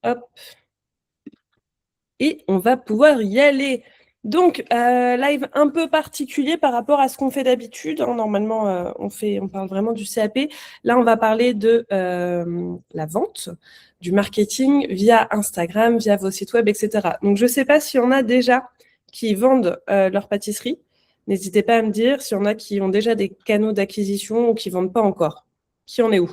Hop. Et on va pouvoir y aller. Donc, live un peu particulier par rapport à ce qu'on fait d'habitude. Normalement, on parle vraiment du CAP. Là, on va parler de la vente, du marketing via Instagram, via vos sites web, etc. Donc, je ne sais pas s'il y en a déjà qui vendent leur pâtisserie. N'hésitez pas à me dire s'il y en a qui ont déjà des canaux d'acquisition ou qui ne vendent pas encore. Qui en est où?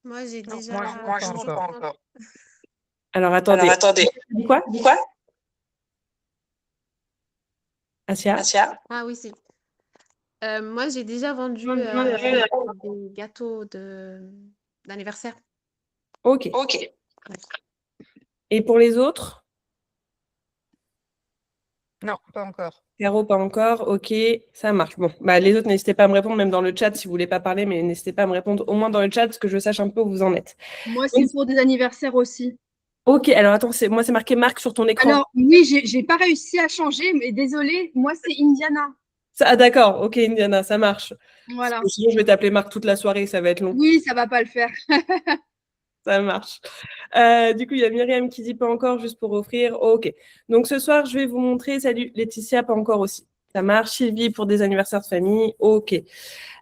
Moi, j'ai Non, déjà. moi, je ne pas encore. Alors, attendez. Quoi? Asia? Ah oui, c'est. Moi, j'ai déjà vendu des gâteaux d'anniversaire. Ok. Et pour les autres? Non, pas encore. Caro, pas encore. Ok, ça marche. Bon, bah, les autres, n'hésitez pas à me répondre, même dans le chat, si vous voulez pas parler, mais n'hésitez pas à me répondre au moins dans le chat, que je sache un peu où vous en êtes. Moi, c'est pour des anniversaires aussi. Ok, alors attends, moi, c'est marqué Marc sur ton écran. Alors, oui, j'ai pas réussi à changer, mais désolée, moi, c'est Indiana. Ah, d'accord, ok, Indiana, ça marche. Voilà. Sinon, je vais t'appeler Marc toute la soirée, ça va être long. Oui, ça va pas le faire. Ça marche. Du coup, il y a Myriam qui dit pas encore, juste pour offrir. Ok. Donc, ce soir, je vais vous montrer. Salut, Laetitia, pas encore aussi. Ça marche. Sylvie pour des anniversaires de famille. Ok.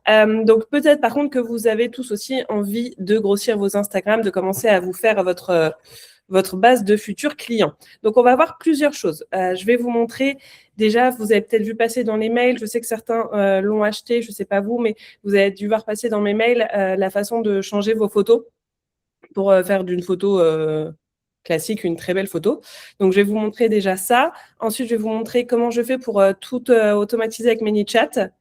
Donc, peut-être, par contre, que vous avez tous aussi envie de grossir vos Instagram, de commencer à vous faire votre base de futurs clients. Donc, on va voir plusieurs choses. Je vais vous montrer. Déjà, vous avez peut-être vu passer dans les mails. Je sais que certains l'ont acheté. Je ne sais pas vous, mais vous avez dû voir passer dans mes mails la façon de changer vos photos pour faire d'une photo classique une très belle photo. Donc, je vais vous montrer déjà ça. Ensuite, je vais vous montrer comment je fais pour tout automatiser avec ManyChat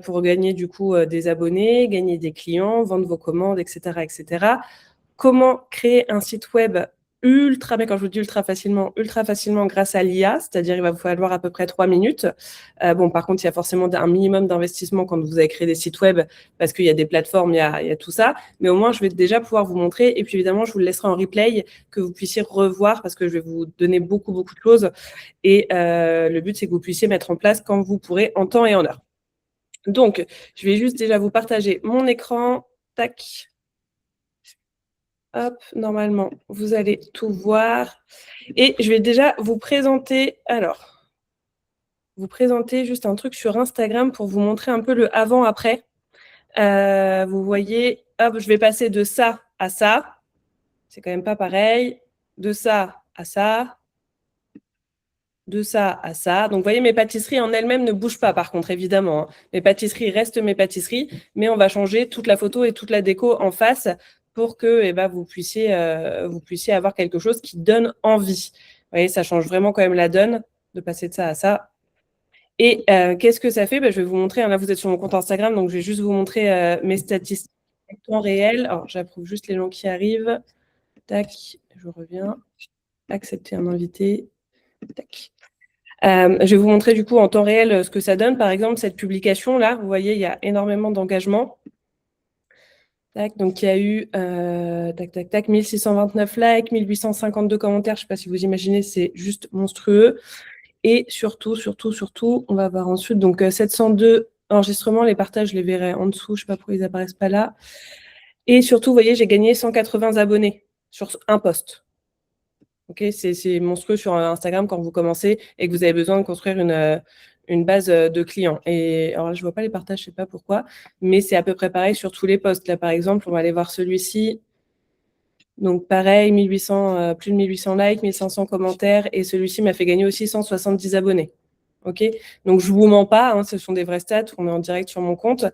pour gagner du coup des abonnés, gagner des clients, vendre vos commandes, etc., etc. Comment créer un site web ultra, mais quand je vous dis ultra facilement grâce à l'IA, c'est-à-dire il va vous falloir à peu près 3 minutes. Bon, par contre, il y a forcément un minimum d'investissement quand vous avez créé des sites web, parce qu'il y a des plateformes, il y a tout ça. Mais au moins, je vais déjà pouvoir vous montrer. Et puis, évidemment, je vous le laisserai en replay, que vous puissiez revoir, parce que je vais vous donner beaucoup, beaucoup de choses. Et le but, c'est que vous puissiez mettre en place quand vous pourrez, en temps et en heure. Donc, je vais juste déjà vous partager mon écran. Tac. Hop, normalement, vous allez tout voir. Et je vais déjà vous présenter, juste un truc sur Instagram pour vous montrer un peu le avant-après. Vous voyez, hop, je vais passer de ça à ça. C'est quand même pas pareil. De ça à ça. De ça à ça. Donc, vous voyez, mes pâtisseries en elles-mêmes ne bougent pas, par contre, évidemment. Hein. Mes pâtisseries restent mes pâtisseries, mais on va changer toute la photo et toute la déco en face pour que vous puissiez avoir quelque chose qui donne envie. Vous voyez, ça change vraiment quand même la donne de passer de ça à ça. Et qu'est-ce que ça fait? Je vais vous montrer. Là, vous êtes sur mon compte Instagram, donc je vais juste vous montrer mes statistiques en temps réel. Alors, j'approuve juste les gens qui arrivent. Tac, je reviens. Accepter un invité. Tac. Je vais vous montrer du coup en temps réel ce que ça donne. Par exemple, cette publication-là, vous voyez, il y a énormément d'engagement. Donc, il y a eu 1629 likes, 1852 commentaires. Je ne sais pas si vous imaginez, c'est juste monstrueux. Et surtout, on va voir ensuite. Donc, 702 enregistrements. Les partages, je les verrai en dessous. Je ne sais pas pourquoi ils n'apparaissent pas là. Et surtout, vous voyez, j'ai gagné 180 abonnés sur un post. Okay, c'est monstrueux sur Instagram quand vous commencez et que vous avez besoin de construire une base de clients. Et alors là, je ne vois pas les partages, je ne sais pas pourquoi, mais c'est à peu près pareil sur tous les posts. Là, par exemple, on va aller voir celui-ci. Donc, pareil, plus de 1800 likes, 1500 commentaires et celui-ci m'a fait gagner aussi 170 abonnés. Ok, donc je ne vous mens pas, hein, ce sont des vrais stats, on est en direct sur mon compte.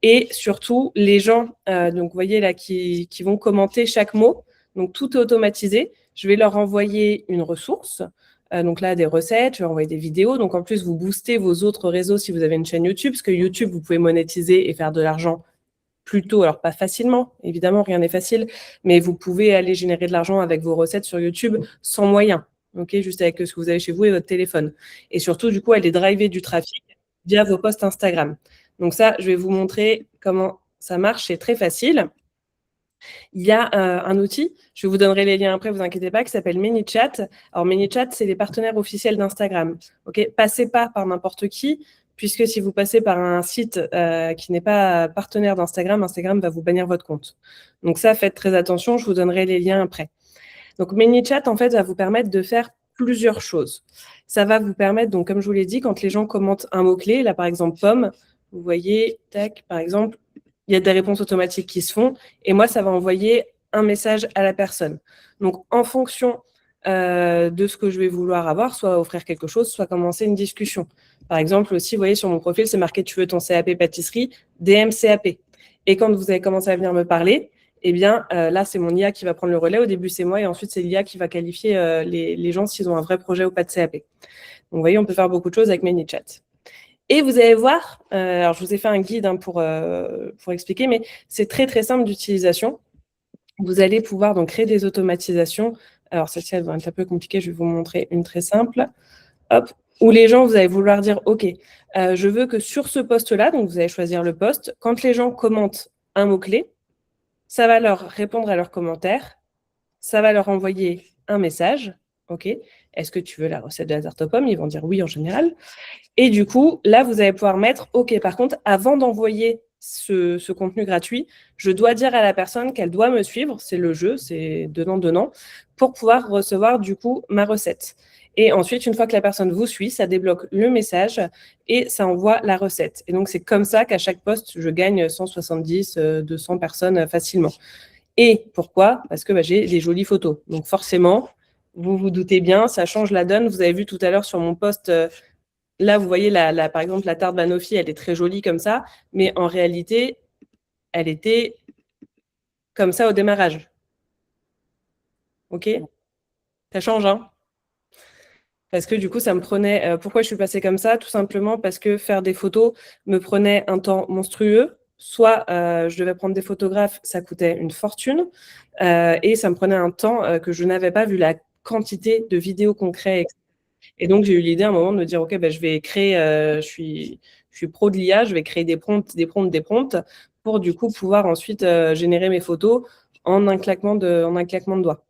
Et surtout, les gens, donc vous voyez là, qui vont commenter chaque mot, donc tout est automatisé. Je vais leur envoyer une ressource, donc là des recettes, je vais envoyer des vidéos. Donc en plus, vous boostez vos autres réseaux si vous avez une chaîne YouTube, parce que YouTube, vous pouvez monétiser et faire de l'argent plutôt, alors pas facilement, évidemment, rien n'est facile, mais vous pouvez aller générer de l'argent avec vos recettes sur YouTube sans moyens. Okay, juste avec ce que vous avez chez vous et votre téléphone. Et surtout, du coup, aller driver du trafic via vos posts Instagram. Donc ça, je vais vous montrer comment ça marche. C'est très facile. Il y a un outil, je vous donnerai les liens après, vous inquiétez pas, qui s'appelle ManyChat. Alors ManyChat, c'est les partenaires officiels d'Instagram. Okay, passez pas par n'importe qui, puisque si vous passez par un site qui n'est pas partenaire d'Instagram, Instagram va vous bannir votre compte. Donc ça, faites très attention, je vous donnerai les liens après. Donc ManyChat, en fait, va vous permettre de faire plusieurs choses. Ça va vous permettre, donc comme je vous l'ai dit, quand les gens commentent un mot-clé, là par exemple pomme, vous voyez, tac, par exemple, il y a des réponses automatiques qui se font, et moi, ça va envoyer un message à la personne. Donc en fonction de ce que je vais vouloir avoir, soit offrir quelque chose, soit commencer une discussion. Par exemple, aussi, vous voyez, sur mon profil, c'est marqué « Tu veux ton CAP pâtisserie ?» DM CAP. Et quand vous avez commencé à venir me parler, eh bien, là, c'est mon IA qui va prendre le relais. Au début, c'est moi, et ensuite, c'est l'IA qui va qualifier les gens s'ils ont un vrai projet ou pas de CAP. Donc, vous voyez, on peut faire beaucoup de choses avec ManyChat. Et vous allez voir, alors je vous ai fait un guide pour expliquer, mais c'est très, très simple d'utilisation. Vous allez pouvoir donc créer des automatisations. Alors, celle-ci, elle va être un peu compliquée. Je vais vous montrer une très simple. Hop, où les gens, vous allez vouloir dire, OK, je veux que sur ce poste-là, donc vous allez choisir le poste, quand les gens commentent un mot-clé, ça va leur répondre à leurs commentaires, ça va leur envoyer un message, OK, est-ce que tu veux la recette de la tarte aux pommes? Ils vont dire oui en général. Et du coup, là, vous allez pouvoir mettre, OK, par contre, avant d'envoyer ce contenu gratuit, je dois dire à la personne qu'elle doit me suivre, c'est le jeu, c'est donnant, pour pouvoir recevoir du coup ma recette. Et ensuite, une fois que la personne vous suit, ça débloque le message et ça envoie la recette. Et donc, c'est comme ça qu'à chaque poste, je gagne 170, 200 personnes facilement. Et pourquoi? Parce que j'ai des jolies photos. Donc, forcément, vous vous doutez bien, ça change la donne. Vous avez vu tout à l'heure sur mon post, là, vous voyez, par exemple, la tarte Banoffee, elle est très jolie comme ça, mais en réalité, elle était comme ça au démarrage. OK? Ça change, hein? Parce que du coup, ça me prenait... pourquoi je suis passée comme ça? Tout simplement parce que faire des photos me prenait un temps monstrueux. Soit je devais prendre des photographes, ça coûtait une fortune, et ça me prenait un temps que je n'avais pas vu la quantité de vidéos qu'on crée. Et donc, j'ai eu l'idée à un moment de me dire, OK, je vais créer, je suis pro de l'IA, je vais créer des prompts, pour du coup pouvoir ensuite générer mes photos en un claquement de doigts.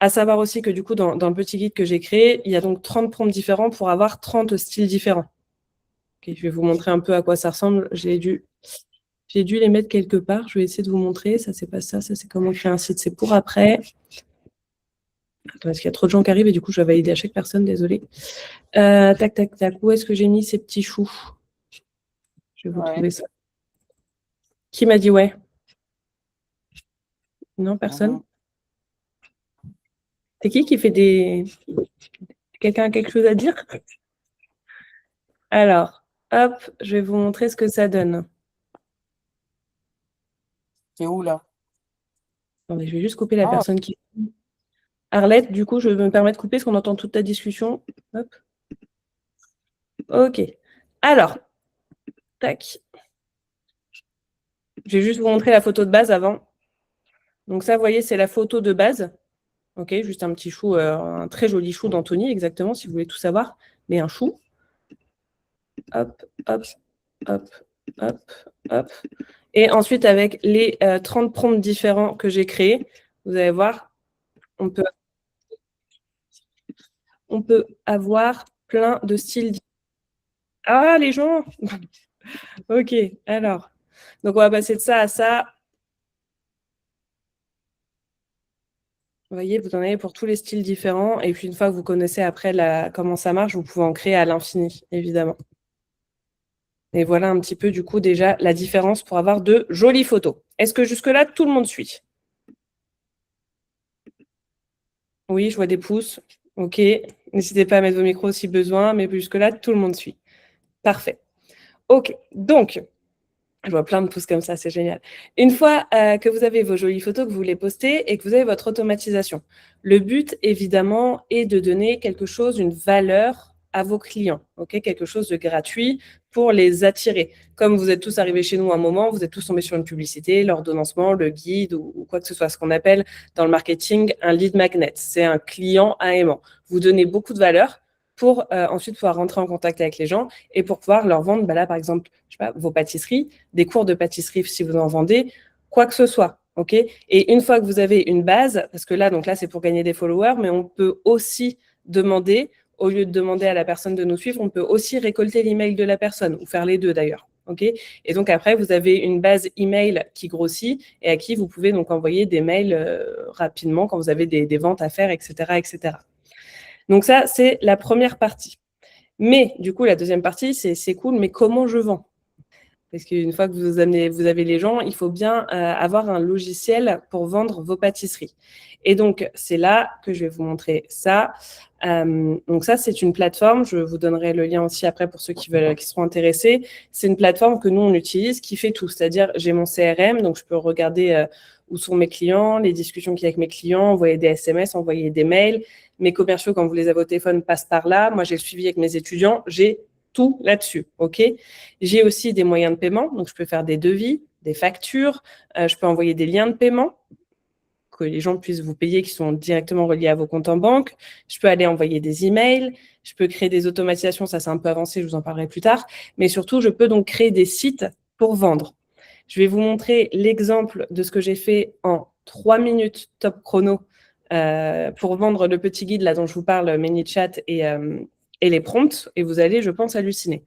À savoir aussi que du coup, dans le petit guide que j'ai créé, il y a donc 30 prompts différents pour avoir 30 styles différents. Okay, je vais vous montrer un peu à quoi ça ressemble. J'ai dû les mettre quelque part. Je vais essayer de vous montrer. Ça, c'est pas ça. Ça, c'est comment créer un site. C'est pour après. Attends, parce qu'il y a trop de gens qui arrivent et du coup, je vais valider à chaque personne. Désolée. Tac, tac, tac. Où est-ce que j'ai mis ces petits choux? Je vais vous trouver ça. Qui m'a dit ouais? Non, personne? C'est qui fait des... Quelqu'un a quelque chose à dire? Alors, hop, je vais vous montrer ce que ça donne. C'est où, là? Attendez, je vais juste couper la personne qui... Arlette, du coup, je vais me permettre de couper parce qu'on entend toute ta discussion. Hop. OK. Alors, tac. Je vais juste vous montrer la photo de base avant. Donc ça, vous voyez, c'est la photo de base. OK, juste un petit chou, un très joli chou d'Anthony, exactement, si vous voulez tout savoir. Mais un chou. Hop, hop, hop, hop, hop. Et ensuite, avec les 30 prompts différents que j'ai créés, vous allez voir, on peut avoir plein de styles. Ah, les gens! OK, alors. Donc, on va passer de ça à ça. Vous voyez, vous en avez pour tous les styles différents. Et puis, une fois que vous connaissez après comment ça marche, vous pouvez en créer à l'infini, évidemment. Et voilà un petit peu, du coup, déjà, la différence pour avoir de jolies photos. Est-ce que jusque-là, tout le monde suit? Oui, je vois des pouces. OK. N'hésitez pas à mettre vos micros si besoin, mais jusque-là, tout le monde suit. Parfait. OK. Donc, je vois plein de pouces comme ça, c'est génial. Une fois que vous avez vos jolies photos, que vous les postez et que vous avez votre automatisation, le but, évidemment, est de donner quelque chose, une valeur à vos clients, okay, quelque chose de gratuit pour les attirer. Comme vous êtes tous arrivés chez nous à un moment, vous êtes tous tombés sur une publicité, l'ordonnancement, le guide ou quoi que ce soit, ce qu'on appelle dans le marketing un lead magnet. C'est un client aimant. Vous donnez beaucoup de valeur pour ensuite pouvoir rentrer en contact avec les gens et pour pouvoir leur vendre, là, par exemple, je sais pas, vos pâtisseries, des cours de pâtisserie si vous en vendez, quoi que ce soit. OK? Et une fois que vous avez une base, parce que là, donc là, c'est pour gagner des followers, mais on peut aussi demander au lieu de demander à la personne de nous suivre, on peut aussi récolter l'email de la personne, ou faire les deux d'ailleurs. Okay, et donc après, vous avez une base email qui grossit et à qui vous pouvez donc envoyer des mails rapidement quand vous avez des ventes à faire, etc., etc. Donc ça, c'est la première partie. Mais du coup, la deuxième partie, c'est cool, mais comment je vends? Parce qu'une fois que vous avez les gens, il faut bien avoir un logiciel pour vendre vos pâtisseries. Et donc, c'est là que je vais vous montrer ça. Donc ça, c'est une plateforme. Je vous donnerai le lien aussi après pour ceux qui seront intéressés. C'est une plateforme que nous, on utilise qui fait tout. C'est-à-dire, j'ai mon CRM, donc je peux regarder où sont mes clients, les discussions qu'il y a avec mes clients, envoyer des SMS, envoyer des mails. Mes commerciaux, quand vous les avez au téléphone, passent par là. Moi, j'ai le suivi avec mes étudiants. J'ai tout là-dessus, ok? J'ai aussi des moyens de paiement, donc je peux faire des devis, des factures, je peux envoyer des liens de paiement que les gens puissent vous payer qui sont directement reliés à vos comptes en banque. Je peux aller envoyer des emails, je peux créer des automatisations, ça c'est un peu avancé, je vous en parlerai plus tard, mais surtout je peux donc créer des sites pour vendre. Je vais vous montrer l'exemple de ce que j'ai fait en 3 minutes top chrono pour vendre le petit guide là dont je vous parle, ManyChat et les prompts, et vous allez, je pense, halluciner.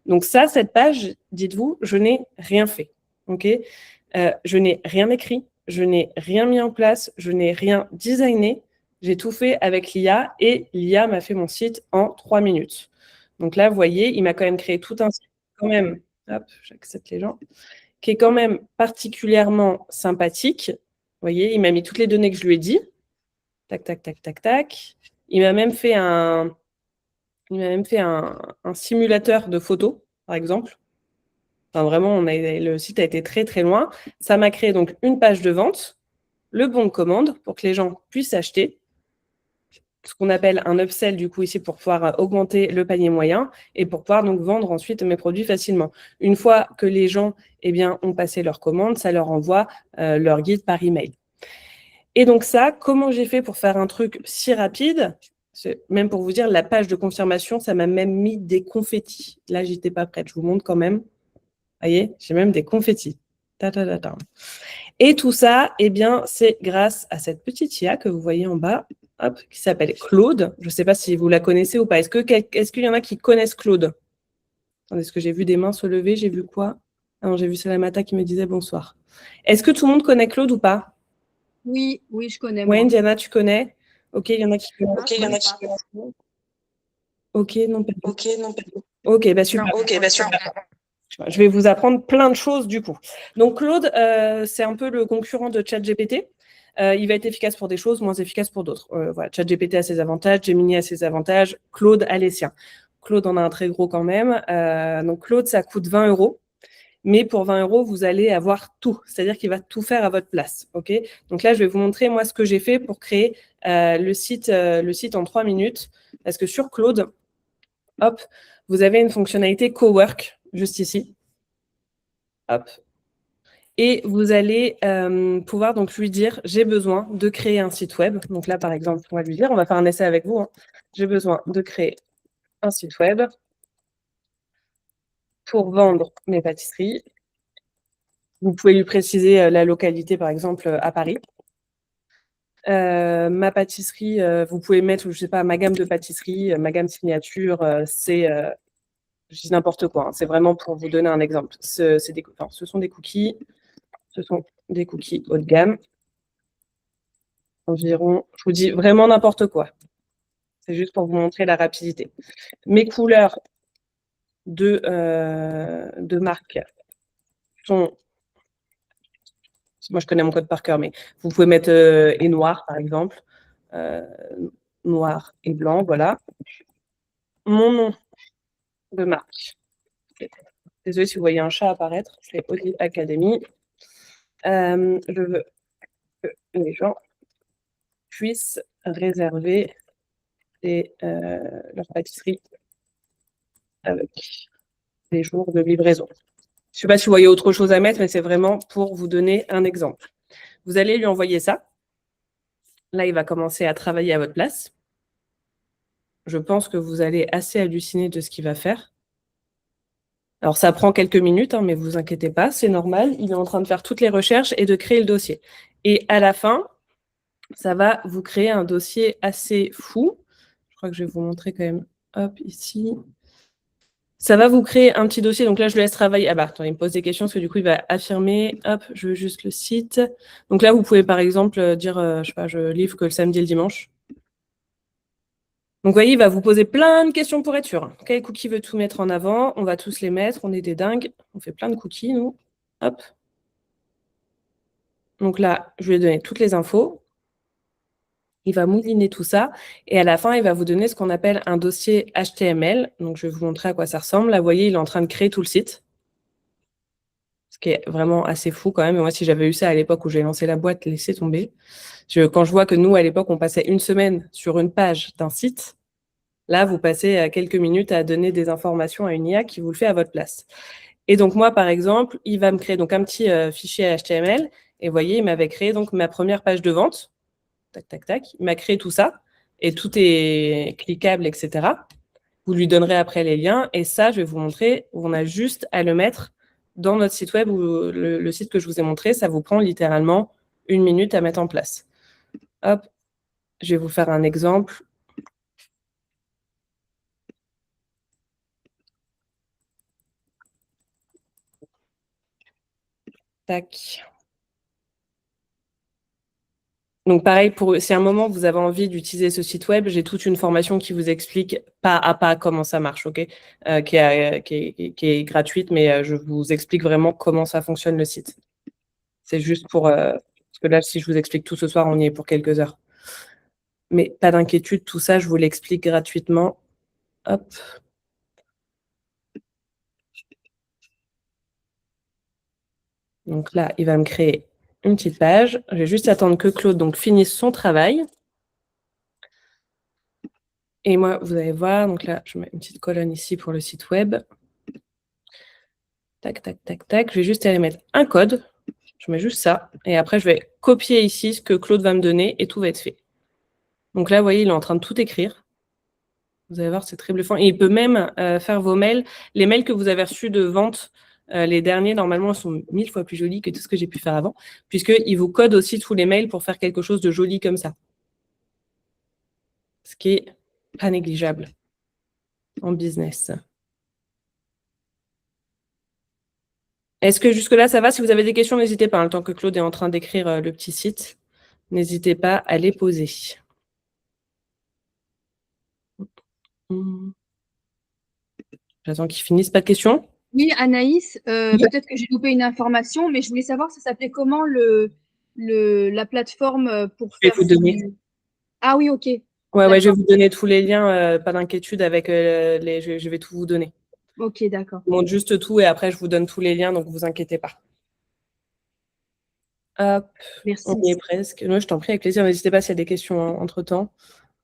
Donc ça, cette page, dites-vous, je n'ai rien fait. Okay, je n'ai rien écrit, je n'ai rien mis en place, je n'ai rien designé. J'ai tout fait avec l'IA et l'IA m'a fait mon site en 3 minutes. Donc là, vous voyez, il m'a quand même créé tout un site quand même, hop, j'accepte les gens, qui est quand même particulièrement sympathique. Vous voyez, il m'a mis toutes les données que je lui ai dit. Tac, tac, tac, tac, tac. Il m'a même fait un simulateur de photos, par exemple. Enfin, vraiment, le site a été très, très loin. Ça m'a créé donc une page de vente, le bon de commande pour que les gens puissent acheter, ce qu'on appelle un upsell, du coup, ici, pour pouvoir augmenter le panier moyen et pour pouvoir donc vendre ensuite mes produits facilement. Une fois que les gens ont passé leur commande, ça leur envoie leur guide par email. Et donc ça, comment j'ai fait pour faire un truc si rapide? Même pour vous dire, la page de confirmation, ça m'a même mis des confettis. Là, j'étais pas prête, je vous montre quand même. Vous voyez, j'ai même des confettis. Et tout ça, c'est grâce à cette petite IA que vous voyez en bas, hop, qui s'appelle Claude. Je ne sais pas si vous la connaissez ou pas. Est-ce qu'il y en a qui connaissent Claude? Est-ce que j'ai vu des mains se lever? J'ai vu quoi? Ah non, j'ai vu Salamata qui me disait bonsoir. Est-ce que tout le monde connaît Claude ou pas? Oui, je connais. Ouais, Moi. Diana, tu connais? Ok, il y en a qui connaissent. Ok, il y en a qui connaissent. Ok, non, pas Ok, non, pas du tout. Ok, bah super. Ok, bah super. Je vais vous apprendre plein de choses du coup. Donc Claude, c'est un peu le concurrent de ChatGPT. Il va être efficace pour des choses, moins efficace pour d'autres. Voilà, ChatGPT a ses avantages, Gemini a ses avantages, Claude a les siens. Claude en a un très gros quand même. Donc Claude, ça coûte 20 €. Mais pour 20 €, vous allez avoir tout. C'est-à-dire qu'il va tout faire à votre place. Okay, donc là, je vais vous montrer moi ce que j'ai fait pour créer le site en 3 minutes. Parce que sur Claude, hop, vous avez une fonctionnalité Cowork, juste ici. Hop. Et vous allez pouvoir donc lui dire, j'ai besoin de créer un site web. Donc là, par exemple, on va lui dire, on va faire un essai avec vous. Hein. J'ai besoin de créer un site web pour vendre mes pâtisseries. Vous pouvez lui préciser la localité, par exemple, à Paris. Ma pâtisserie, vous pouvez mettre, je sais pas, ma gamme de pâtisserie, ma gamme signature, c'est, je dis n'importe quoi, hein, c'est vraiment pour vous donner un exemple. Ce sont des cookies haut de gamme, environ, je vous dis vraiment n'importe quoi. C'est juste pour vous montrer la rapidité. Mes couleurs de marque sont, moi je connais mon code par cœur, mais vous pouvez mettre et noir par exemple, noir et blanc, voilà. Mon nom de marque. Désolée si vous voyez un chat apparaître, c'est Olive Academy. Je veux que les gens puissent réserver leur pâtisserie avec des jours de livraison. Je ne sais pas si vous voyez autre chose à mettre, mais c'est vraiment pour vous donner un exemple. Vous allez lui envoyer ça. Là, il va commencer à travailler à votre place. Je pense que vous allez assez halluciner de ce qu'il va faire. Alors, ça prend quelques minutes, hein, mais ne vous inquiétez pas, c'est normal. Il est en train de faire toutes les recherches et de créer le dossier. Et à la fin, ça va vous créer un dossier assez fou. crois que je vais vous montrer quand même. Hop, ici. Ça va vous créer un petit dossier. Donc là, je le laisse travailler. Ah bah, attends, il me pose des questions parce que du coup, il va affirmer. Hop, je veux juste le site. Donc là, vous pouvez par exemple dire, je sais pas, je livre que le samedi et le dimanche. Donc, vous voyez, il va vous poser plein de questions pour être sûr. Quel cookie veut tout mettre en avant? On va tous les mettre. On est des dingues. On fait plein de cookies, nous. Hop. Donc là, je lui ai donné toutes les infos. Il va mouliner tout ça. Et à la fin, il va vous donner ce qu'on appelle un dossier HTML. Donc, je vais vous montrer à quoi ça ressemble. Là, vous voyez, il est en train de créer tout le site. Ce qui est vraiment assez fou quand même. Et moi, si j'avais eu ça à l'époque où j'ai lancé la boîte, laissez tomber. Quand je vois que nous, à l'époque, on passait une semaine sur une page d'un site, là, vous passez quelques minutes à donner des informations à une IA qui vous le fait à votre place. Et donc, moi, par exemple, il va me créer donc un petit fichier HTML. Et vous voyez, il m'avait créé donc ma première page de vente. Tac, tac, tac. Il m'a créé tout ça. Et tout est cliquable, etc. Vous lui donnerez après les liens. Et ça, je vais vous montrer. On a juste à le mettre dans notre site web ou le site que je vous ai montré. Ça vous prend littéralement 1 minute à mettre en place. Hop, je vais vous faire un exemple. Tac. Donc pareil, si à un moment vous avez envie d'utiliser ce site web, j'ai toute une formation qui vous explique pas à pas comment ça marche, ok, qui est gratuite, mais je vous explique vraiment comment ça fonctionne le site. C'est juste parce que là, si je vous explique tout ce soir, on y est pour quelques heures. Mais pas d'inquiétude, tout ça, je vous l'explique gratuitement. Hop. Donc là, il va me créer une petite page. Je vais juste attendre que Claude donc, finisse son travail. Et moi, vous allez voir, donc là, je mets une petite colonne ici pour le site web. Tac, tac, tac, tac. Je vais juste aller mettre un code. Je mets juste ça. Et après, je vais copier ici ce que Claude va me donner et tout va être fait. Donc là, vous voyez, il est en train de tout écrire. Vous allez voir, c'est très bluffant. Et il peut même faire vos mails. Les mails que vous avez reçus de vente, les derniers, normalement, sont 1000 fois plus jolis que tout ce que j'ai pu faire avant, puisqu'il vous code aussi tous les mails pour faire quelque chose de joli comme ça. Ce qui est pas négligeable en business. Est-ce que jusque-là, ça va? Si vous avez des questions, n'hésitez pas. Le temps que Claude est en train d'écrire le petit site, n'hésitez pas à les poser. J'attends qu'il finisse. Pas de questions? Oui, Anaïs, peut-être que j'ai loupé une information, mais je voulais savoir ça s'appelait comment la plateforme pour Je vais faire vous donner. Ah oui, ok. Ouais, je vais vous donner tous les liens. Pas d'inquiétude avec je vais tout vous donner. Ok, d'accord. Je montre juste tout et après, je vous donne tous les liens, donc ne vous inquiétez pas. Hop, Merci. on y est presque. Non, je t'en prie, avec plaisir. N'hésitez pas s'il y a des questions entre-temps.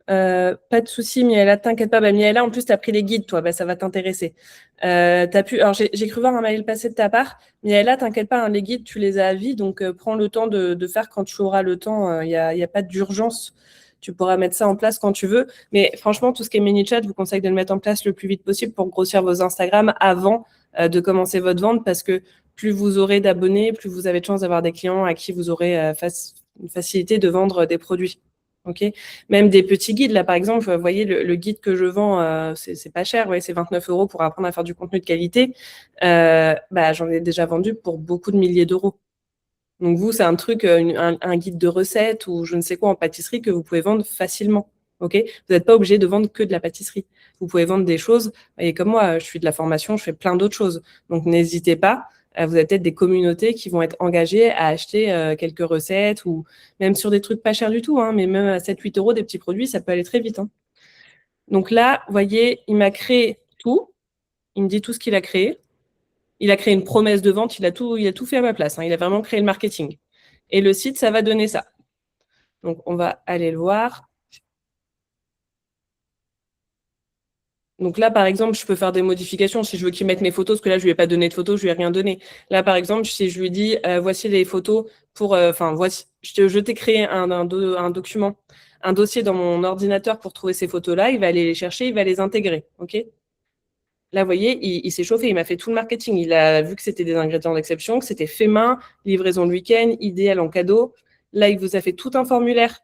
Pas de souci, Miaela, t'inquiète pas. Miaela, en plus, tu as pris les guides, toi, ça va t'intéresser. Alors, j'ai cru voir un mail passé de ta part. Miaela, t'inquiète pas, les guides, tu les as à vie, donc prends le temps de faire quand tu auras le temps. Il n'y a pas d'urgence. Tu pourras mettre ça en place quand tu veux. Mais franchement, tout ce qui est ManyChat, je vous conseille de le mettre en place le plus vite possible pour grossir vos Instagram avant de commencer votre vente, parce que plus vous aurez d'abonnés, plus vous avez de chances d'avoir des clients à qui vous aurez une facilité de vendre des produits. Okay. Même des petits guides, là par exemple, vous voyez le guide que je vends, c'est pas cher, c'est 29 € pour apprendre à faire du contenu de qualité. J'en ai déjà vendu pour beaucoup de milliers d'euros. Donc vous, c'est un truc, un guide de recettes ou je ne sais quoi en pâtisserie que vous pouvez vendre facilement. Okay, vous n'êtes pas obligé de vendre que de la pâtisserie. Vous pouvez vendre des choses. Et comme moi, je suis de la formation, je fais plein d'autres choses. Donc n'hésitez pas. Vous avez peut-être des communautés qui vont être engagées à acheter quelques recettes ou même sur des trucs pas chers du tout, mais même à 7-8 € des petits produits, ça peut aller très vite. Donc là, vous voyez, il m'a créé tout. Il me dit tout ce qu'il a créé. Il a créé une promesse de vente. Il a tout fait à ma place. Il a vraiment créé le marketing. Et le site, ça va donner ça. Donc, on va aller le voir. Donc là, par exemple, je peux faire des modifications si je veux qu'il mette mes photos, parce que là, je ne lui ai pas donné de photos, je ne lui ai rien donné. Là, par exemple, si je lui dis, voici les photos voici, je t'ai créé un document, un dossier dans mon ordinateur pour trouver ces photos-là, il va aller les chercher, il va les intégrer, ok? Là, vous voyez, il s'est chauffé, il m'a fait tout le marketing. Il a vu que c'était des ingrédients d'exception, que c'était fait main, livraison le week-end, idéal en cadeau. Là, il vous a fait tout un formulaire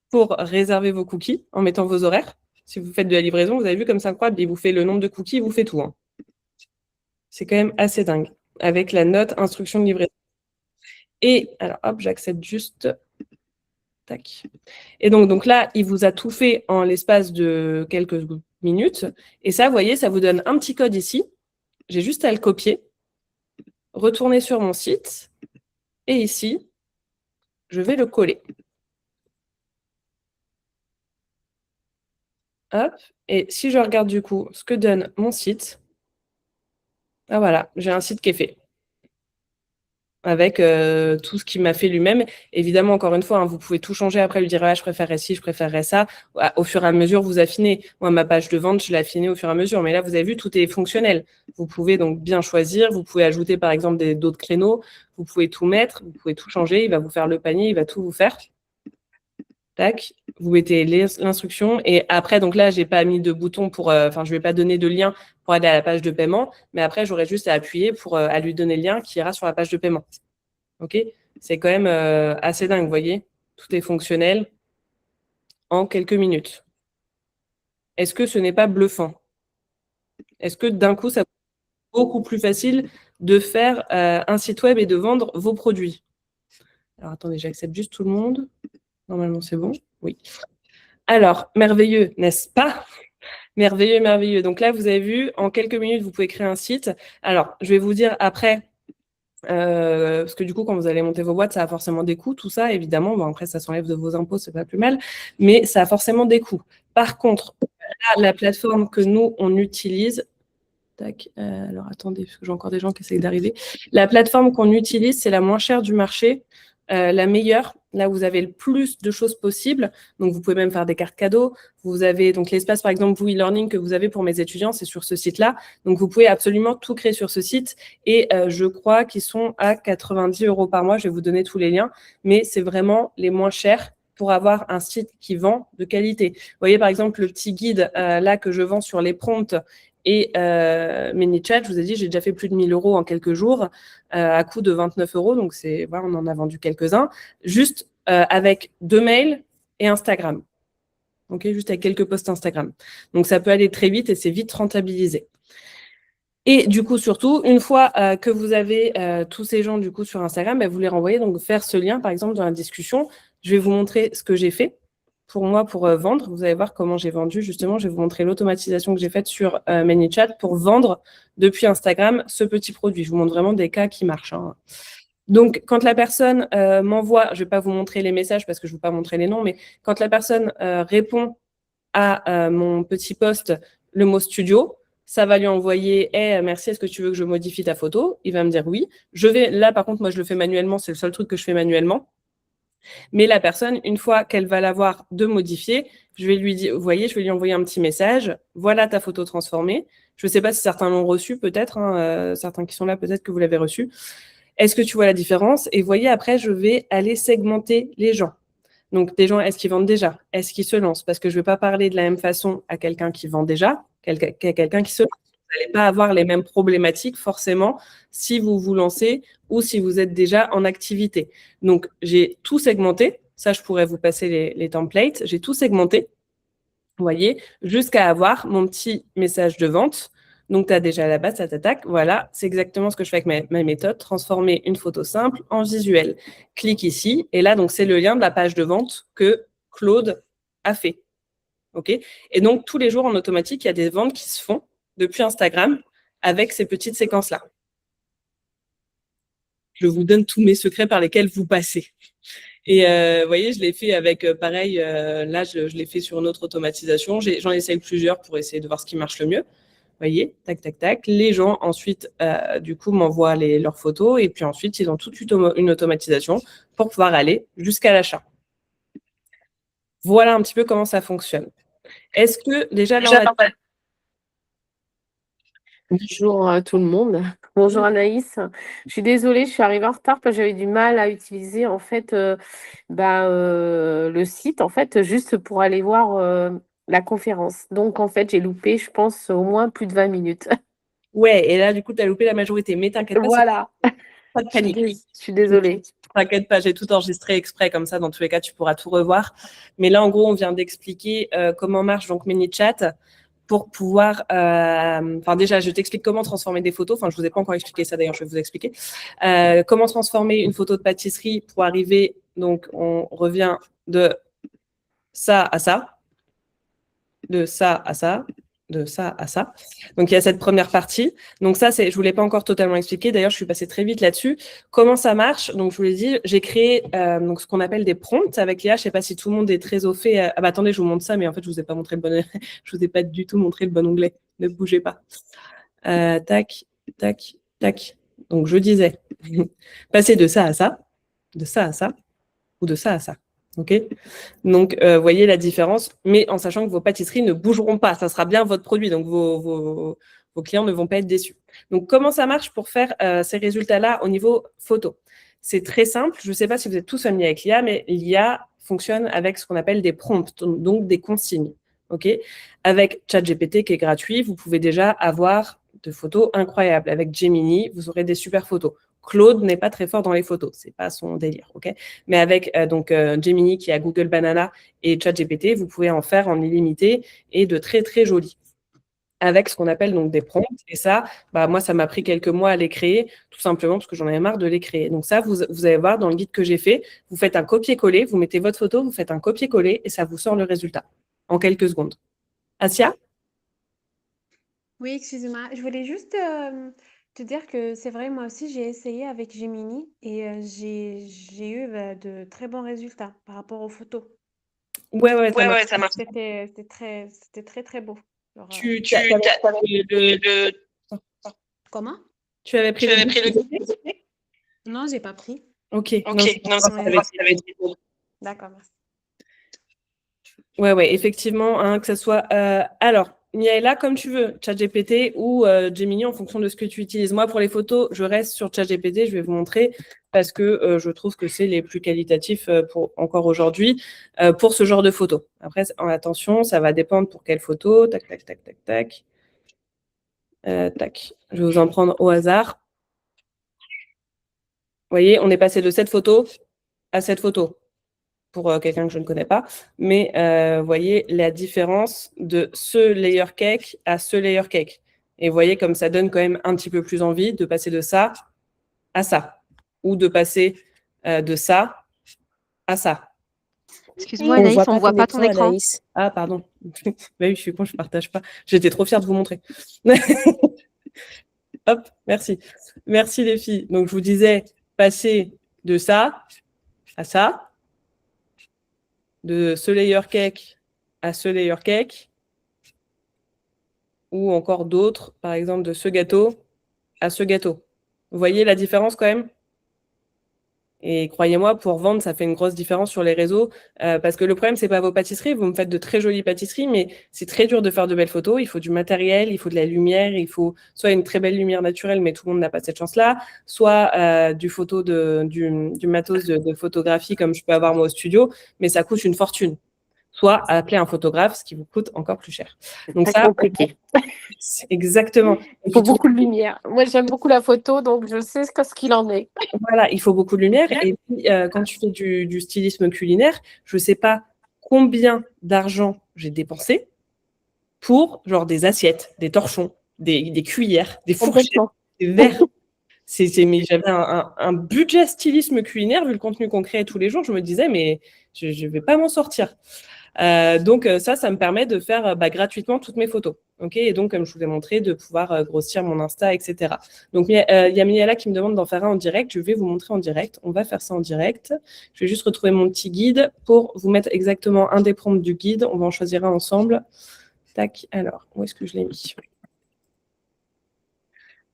pour réserver vos cookies en mettant vos horaires. Si vous faites de la livraison, vous avez vu comme c'est incroyable, il vous fait le nombre de cookies, il vous fait tout. Hein. C'est quand même assez dingue. Avec la note instruction de livraison. Et alors, hop, j'accepte juste. Tac. Et donc là, il vous a tout fait en l'espace de quelques minutes. Et ça, vous voyez, ça vous donne un petit code ici. J'ai juste à le copier, retourner sur mon site. Et ici, je vais le coller. Hop. Et si je regarde du coup ce que donne mon site, ah voilà, j'ai un site qui est fait. Avec tout ce qu'il m'a fait lui-même. Évidemment, encore une fois, hein, vous pouvez tout changer après, lui dire ah, je préférerais ci, je préférerais ça. Au fur et à mesure, vous affinez. Moi, ma page de vente, je l'ai affinée au fur et à mesure. Mais là, vous avez vu, tout est fonctionnel. Vous pouvez donc bien choisir. Vous pouvez ajouter, par exemple, d'autres créneaux. Vous pouvez tout mettre. Vous pouvez tout changer. Il va vous faire le panier. Il va tout vous faire. Tac. Vous mettez l'instruction. Et après, donc là, j'ai pas mis de bouton pour... Enfin, je vais pas donner de lien pour aller à la page de paiement. Mais après, j'aurai juste à appuyer pour à lui donner le lien qui ira sur la page de paiement. OK? C'est quand même assez dingue, vous voyez? Tout est fonctionnel en quelques minutes. Est-ce que ce n'est pas bluffant? Est-ce que d'un coup, ça va être beaucoup plus facile de faire un site web et de vendre vos produits? Alors, attendez, j'accepte juste tout le monde. Normalement, c'est bon. Oui. Alors, merveilleux, n'est-ce pas? Merveilleux, merveilleux. Donc là, vous avez vu, en quelques minutes, vous pouvez créer un site. Alors, je vais vous dire après... parce que du coup, quand vous allez monter vos boîtes, ça a forcément des coûts, tout ça, évidemment. Bon, après, ça s'enlève de vos impôts, c'est pas plus mal, mais ça a forcément des coûts. Par contre, là, la plateforme que nous, on utilise, tac, alors attendez, parce que j'ai encore des gens qui essayent d'arriver. La plateforme qu'on utilise, c'est la moins chère du marché, la meilleure, là où vous avez le plus de choses possibles. Donc, vous pouvez même faire des cartes cadeaux. Vous avez donc l'espace, par exemple, vous e-learning que vous avez pour mes étudiants, c'est sur ce site-là. Donc, vous pouvez absolument tout créer sur ce site. Et je crois qu'ils sont à 90 € par mois. Je vais vous donner tous les liens. Mais c'est vraiment les moins chers pour avoir un site qui vend de qualité. Vous voyez, par exemple, le petit guide là que je vends sur les prompts et ManyChat, je vous ai dit, j'ai déjà fait plus de 1 000 € en quelques jours à coût de 29 €. Donc, voilà, on en a vendu quelques-uns. Juste avec 2 mails et Instagram. OK, juste avec quelques posts Instagram. Donc, ça peut aller très vite et c'est vite rentabilisé. Et du coup, surtout, une fois que vous avez tous ces gens du coup sur Instagram, vous les renvoyez, donc faire ce lien, par exemple, dans la discussion. Je vais vous montrer ce que j'ai fait pour moi, pour vendre. Vous allez voir comment j'ai vendu. Justement, je vais vous montrer l'automatisation que j'ai faite sur ManyChat pour vendre depuis Instagram ce petit produit. Je vous montre vraiment des cas qui marchent. Hein. Donc, quand la personne m'envoie, je ne vais pas vous montrer les messages parce que je ne vais pas montrer les noms, mais quand la personne répond à mon petit post, le mot studio, ça va lui envoyer hey, merci, est-ce que tu veux que je modifie ta photo? Il va me dire oui. Là, par contre, moi, je le fais manuellement, c'est le seul truc que je fais manuellement. Mais la personne, une fois qu'elle va l'avoir de modifier, je vais lui dire, vous voyez, je vais lui envoyer un petit message. Voilà ta photo transformée. Je ne sais pas si certains l'ont reçu, peut-être. Hein, certains qui sont là, peut-être que vous l'avez reçu. Est-ce que tu vois la différence? Et vous voyez, après, je vais aller segmenter les gens. Donc, des gens, est-ce qu'ils vendent déjà? Est-ce qu'ils se lancent? Parce que je ne vais pas parler de la même façon à quelqu'un qui vend déjà qu'à quelqu'un qui se lance. Vous n'allez pas avoir les mêmes problématiques forcément si vous vous lancez ou si vous êtes déjà en activité. Donc, j'ai tout segmenté. Ça, je pourrais vous passer les templates. J'ai tout segmenté, vous voyez, jusqu'à avoir mon petit message de vente. Donc, tu as déjà la base, ça t'attaque. Voilà, c'est exactement ce que je fais avec ma méthode. Transformer une photo simple en visuel. Clique ici. Et là, donc, c'est le lien de la page de vente que Claude a fait. OK? Et donc, tous les jours, en automatique, il y a des ventes qui se font depuis Instagram avec ces petites séquences-là. Je vous donne tous mes secrets par lesquels vous passez. Et vous voyez, je l'ai fait avec, pareil, là, je l'ai fait sur une autre automatisation. J'en essaye plusieurs pour essayer de voir ce qui marche le mieux. Vous voyez, tac, tac, tac. Les gens, ensuite, du coup, m'envoient leurs photos et puis ensuite, ils ont toute une automatisation pour pouvoir aller jusqu'à l'achat. Voilà un petit peu comment ça fonctionne. Est-ce que déjà, Bonjour tout le monde. Bonjour Anaïs. Je suis désolée, je suis arrivée en retard parce que j'avais du mal à utiliser en fait le site en fait juste pour aller voir la conférence. Donc en fait, j'ai loupé, je pense, au moins plus de 20 minutes. Ouais, et là, du coup, tu as loupé la majorité. Mais t'inquiète pas, Voilà. pas de panique. Je suis désolée. T'inquiète pas, j'ai tout enregistré exprès, comme ça, dans tous les cas, tu pourras tout revoir. Mais là, en gros, on vient d'expliquer comment marche donc ManyChat pour pouvoir... Enfin, déjà, je t'explique comment transformer des photos. Enfin, je ne vous ai pas encore expliqué ça, d'ailleurs, je vais vous expliquer. Comment transformer une photo de pâtisserie pour arriver... Donc, on revient de ça à ça, de ça à ça, de ça à ça. Donc, il y a cette première partie. Donc, ça, je ne vous l'ai pas encore totalement expliqué. D'ailleurs, je suis passée très vite là-dessus. Comment ça marche? Donc, je vous l'ai dit, j'ai créé donc, ce qu'on appelle des prompts avec l'IA. Je ne sais pas si tout le monde est très au fait. Ah bah, attendez, je vous montre ça, mais en fait, je ne vous ai pas montré le bon... je vous ai pas du tout montré le bon onglet. Ne bougez pas. Tac, tac, tac. Donc, je disais, passer de ça à ça, de ça à ça, ou de ça à ça. OK? Donc, voyez la différence, mais en sachant que vos pâtisseries ne bougeront pas. Ça sera bien votre produit, donc vos clients ne vont pas être déçus. Donc, comment ça marche pour faire ces résultats-là au niveau photo? C'est très simple. Je ne sais pas si vous êtes tous familiers avec l'IA, mais l'IA fonctionne avec ce qu'on appelle des prompts, donc des consignes. OK? Avec ChatGPT qui est gratuit, vous pouvez déjà avoir de photos incroyables. Avec Gemini, vous aurez des super photos. Claude n'est pas très fort dans les photos, c'est pas son délire, ok? Mais avec Gemini qui a Google Banana et ChatGPT, vous pouvez en faire en illimité et de très très jolis. Avec ce qu'on appelle donc des prompts. Et ça, bah, moi, ça m'a pris quelques mois à les créer, tout simplement parce que j'en avais marre de les créer. Donc ça, vous allez voir dans le guide que j'ai fait, vous faites un copier-coller, vous mettez votre photo, vous faites un copier-coller et ça vous sort le résultat en quelques secondes. Asia? Oui, excuse-moi. Je voulais juste te dire que c'est vrai, moi aussi, j'ai essayé avec Gemini et j'ai eu de très bons résultats par rapport aux photos. Ouais, ça marche. C'était très, très beau. Genre, Tu comment? avais pris le... Non, j'ai pas pris. Ok. Non, ça va être... D'accord, merci. Ouais, effectivement, hein, que ce soit... alors, Miaela, comme tu veux, ChatGPT ou Gemini en fonction de ce que tu utilises. Moi, pour les photos, je reste sur ChatGPT, je vais vous montrer, parce que je trouve que c'est les plus qualitatifs pour encore aujourd'hui pour ce genre de photos. Après, attention, ça va dépendre pour quelle photo. Tac, tac, tac, tac, tac. Tac. Je vais vous en prendre au hasard. Vous voyez, on est passé de cette photo à cette photo. Pour quelqu'un que je ne connais pas. Mais vous voyez la différence de ce layer cake à ce layer cake. Et vous voyez comme ça donne quand même un petit peu plus envie de passer de ça à ça. Ou de passer de ça à ça. Excuse-moi, Anaïs, on ne voit pas ton écran. Anaïs. Ah, pardon. Bah oui, je suis con, je ne partage pas. J'étais trop fière de vous montrer. Hop, merci. Merci les filles. Donc, je vous disais, passer de ça à ça. De ce layer cake à ce layer cake, ou encore d'autres, par exemple de ce gâteau à ce gâteau. Vous voyez la différence quand même? Et croyez-moi, pour vendre, ça fait une grosse différence sur les réseaux, parce que le problème, c'est pas vos pâtisseries, vous me faites de très jolies pâtisseries, mais c'est très dur de faire de belles photos, il faut du matériel, il faut de la lumière, il faut soit une très belle lumière naturelle, mais tout le monde n'a pas cette chance-là, soit du matos de photographie comme je peux avoir moi au studio, mais ça coûte une fortune. Soit appeler un photographe, ce qui vous coûte encore plus cher. Donc C'est ça, compliqué. exactement. Il faut beaucoup de lumière. Moi, j'aime beaucoup la photo, donc je sais ce qu'il en est. Voilà, il faut beaucoup de lumière. Et puis, quand tu fais du stylisme culinaire, je ne sais pas combien d'argent j'ai dépensé pour genre des assiettes, des torchons, des cuillères, des fourchettes, des verres. Mais j'avais un budget stylisme culinaire, vu le contenu qu'on crée tous les jours, je me disais, mais je ne vais pas m'en sortir. Donc ça me permet de faire gratuitement toutes mes photos. Okay, et donc, comme je vous ai montré, de pouvoir grossir mon Insta, etc. Donc, il y a Miala qui me demande d'en faire un en direct. Je vais vous montrer en direct. On va faire ça en direct. Je vais juste retrouver mon petit guide pour vous mettre exactement un des prompts du guide. On va en choisir un ensemble. Tac, alors, où est-ce que je l'ai mis?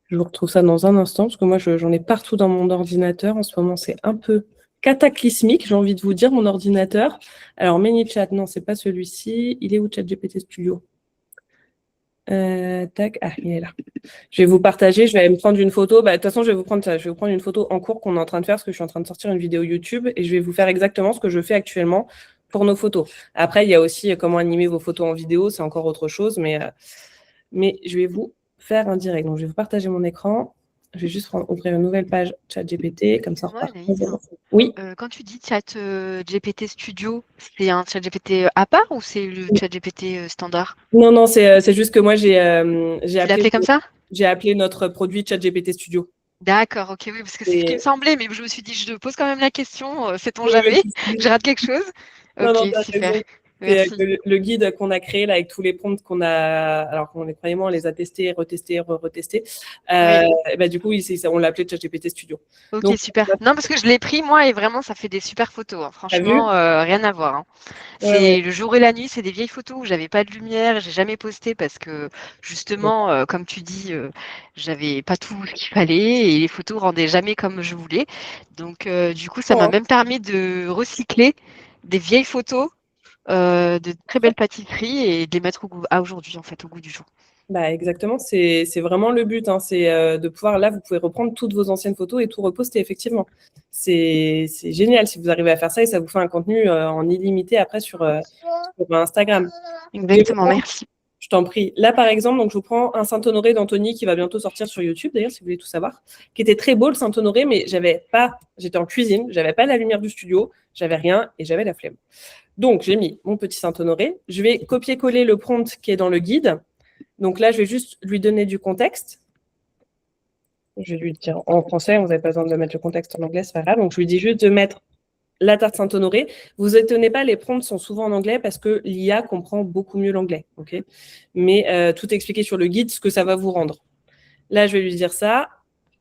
Je vous retrouve ça dans un instant, parce que moi, j'en ai partout dans mon ordinateur. En ce moment, c'est un peu cataclysmique, j'ai envie de vous dire, mon ordinateur. Alors, ManyChat, non, c'est pas celui-ci. Il est où, ChatGPT Studio? Tac, ah, il est là. Je vais vous partager, je vais me prendre une photo. De toute façon, je vais vous prendre une photo en cours qu'on est en train de faire, parce que je suis en train de sortir une vidéo YouTube, et je vais vous faire exactement ce que je fais actuellement pour nos photos. Après, il y a aussi comment animer vos photos en vidéo, c'est encore autre chose, mais je vais vous faire un direct. Donc, je vais vous partager mon écran. Je vais juste ouvrir une nouvelle page ChatGPT, comme ça. Excuse-moi, Anaïs. Oui. Quand tu dis chat GPT Studio, c'est un chat GPT à part ou c'est le chat GPT standard? Non, c'est juste que moi, j'ai Tu l'as appelé comme ça? j'ai appelé notre produit ChatGPT Studio. D'accord, ok, oui, parce que c'est ce qui me semblait, mais je me suis dit, je pose quand même la question, sait-on Oui, jamais oui. que je rate quelque chose? Non, Ok, t'as super. raison. Merci. Le guide qu'on a créé là, avec tous les prompts qu'on a, alors qu'on les croyez-moi, on les a testés, retestés, retestés. Du coup, on l'a appelé ChatGPT Studio. Ok, Donc, super. Non, parce que je l'ai pris moi et vraiment, ça fait des super photos, hein. T'as vu? Franchement, rien à voir, hein. Ouais. C'est le jour et la nuit, c'est des vieilles photos où j'avais pas de lumière, j'ai jamais posté parce que justement, comme tu dis, j'avais pas tout ce qu'il fallait et les photos rendaient jamais comme je voulais. Donc, du coup, ça m'a même permis de recycler des vieilles photos de très belles pâtisseries et de les mettre à aujourd'hui, en fait, au goût du jour. Bah exactement, c'est vraiment le but, hein. C'est de pouvoir, là, vous pouvez reprendre toutes vos anciennes photos et tout reposter, effectivement. C'est génial si vous arrivez à faire ça et ça vous fait un contenu en illimité après sur Instagram. Exactement, merci. Je t'en prie. Là, par exemple, donc je vous prends un Saint-Honoré d'Anthony qui va bientôt sortir sur YouTube, d'ailleurs, si vous voulez tout savoir, qui était très beau, le Saint-Honoré, mais j'étais en cuisine, j'avais pas la lumière du studio, j'avais rien et j'avais la flemme. Donc, j'ai mis mon petit Saint-Honoré. Je vais copier-coller le prompt qui est dans le guide. Donc là, je vais juste lui donner du contexte. Je vais lui dire en français, vous n'avez pas besoin de mettre le contexte en anglais, c'est pas grave. Donc, je lui dis juste de mettre la tarte Saint-Honoré. Vous étonnez pas, les prompts sont souvent en anglais parce que l'IA comprend beaucoup mieux l'anglais. Okay, mais tout est expliqué sur le guide, ce que ça va vous rendre. Là, je vais lui dire ça.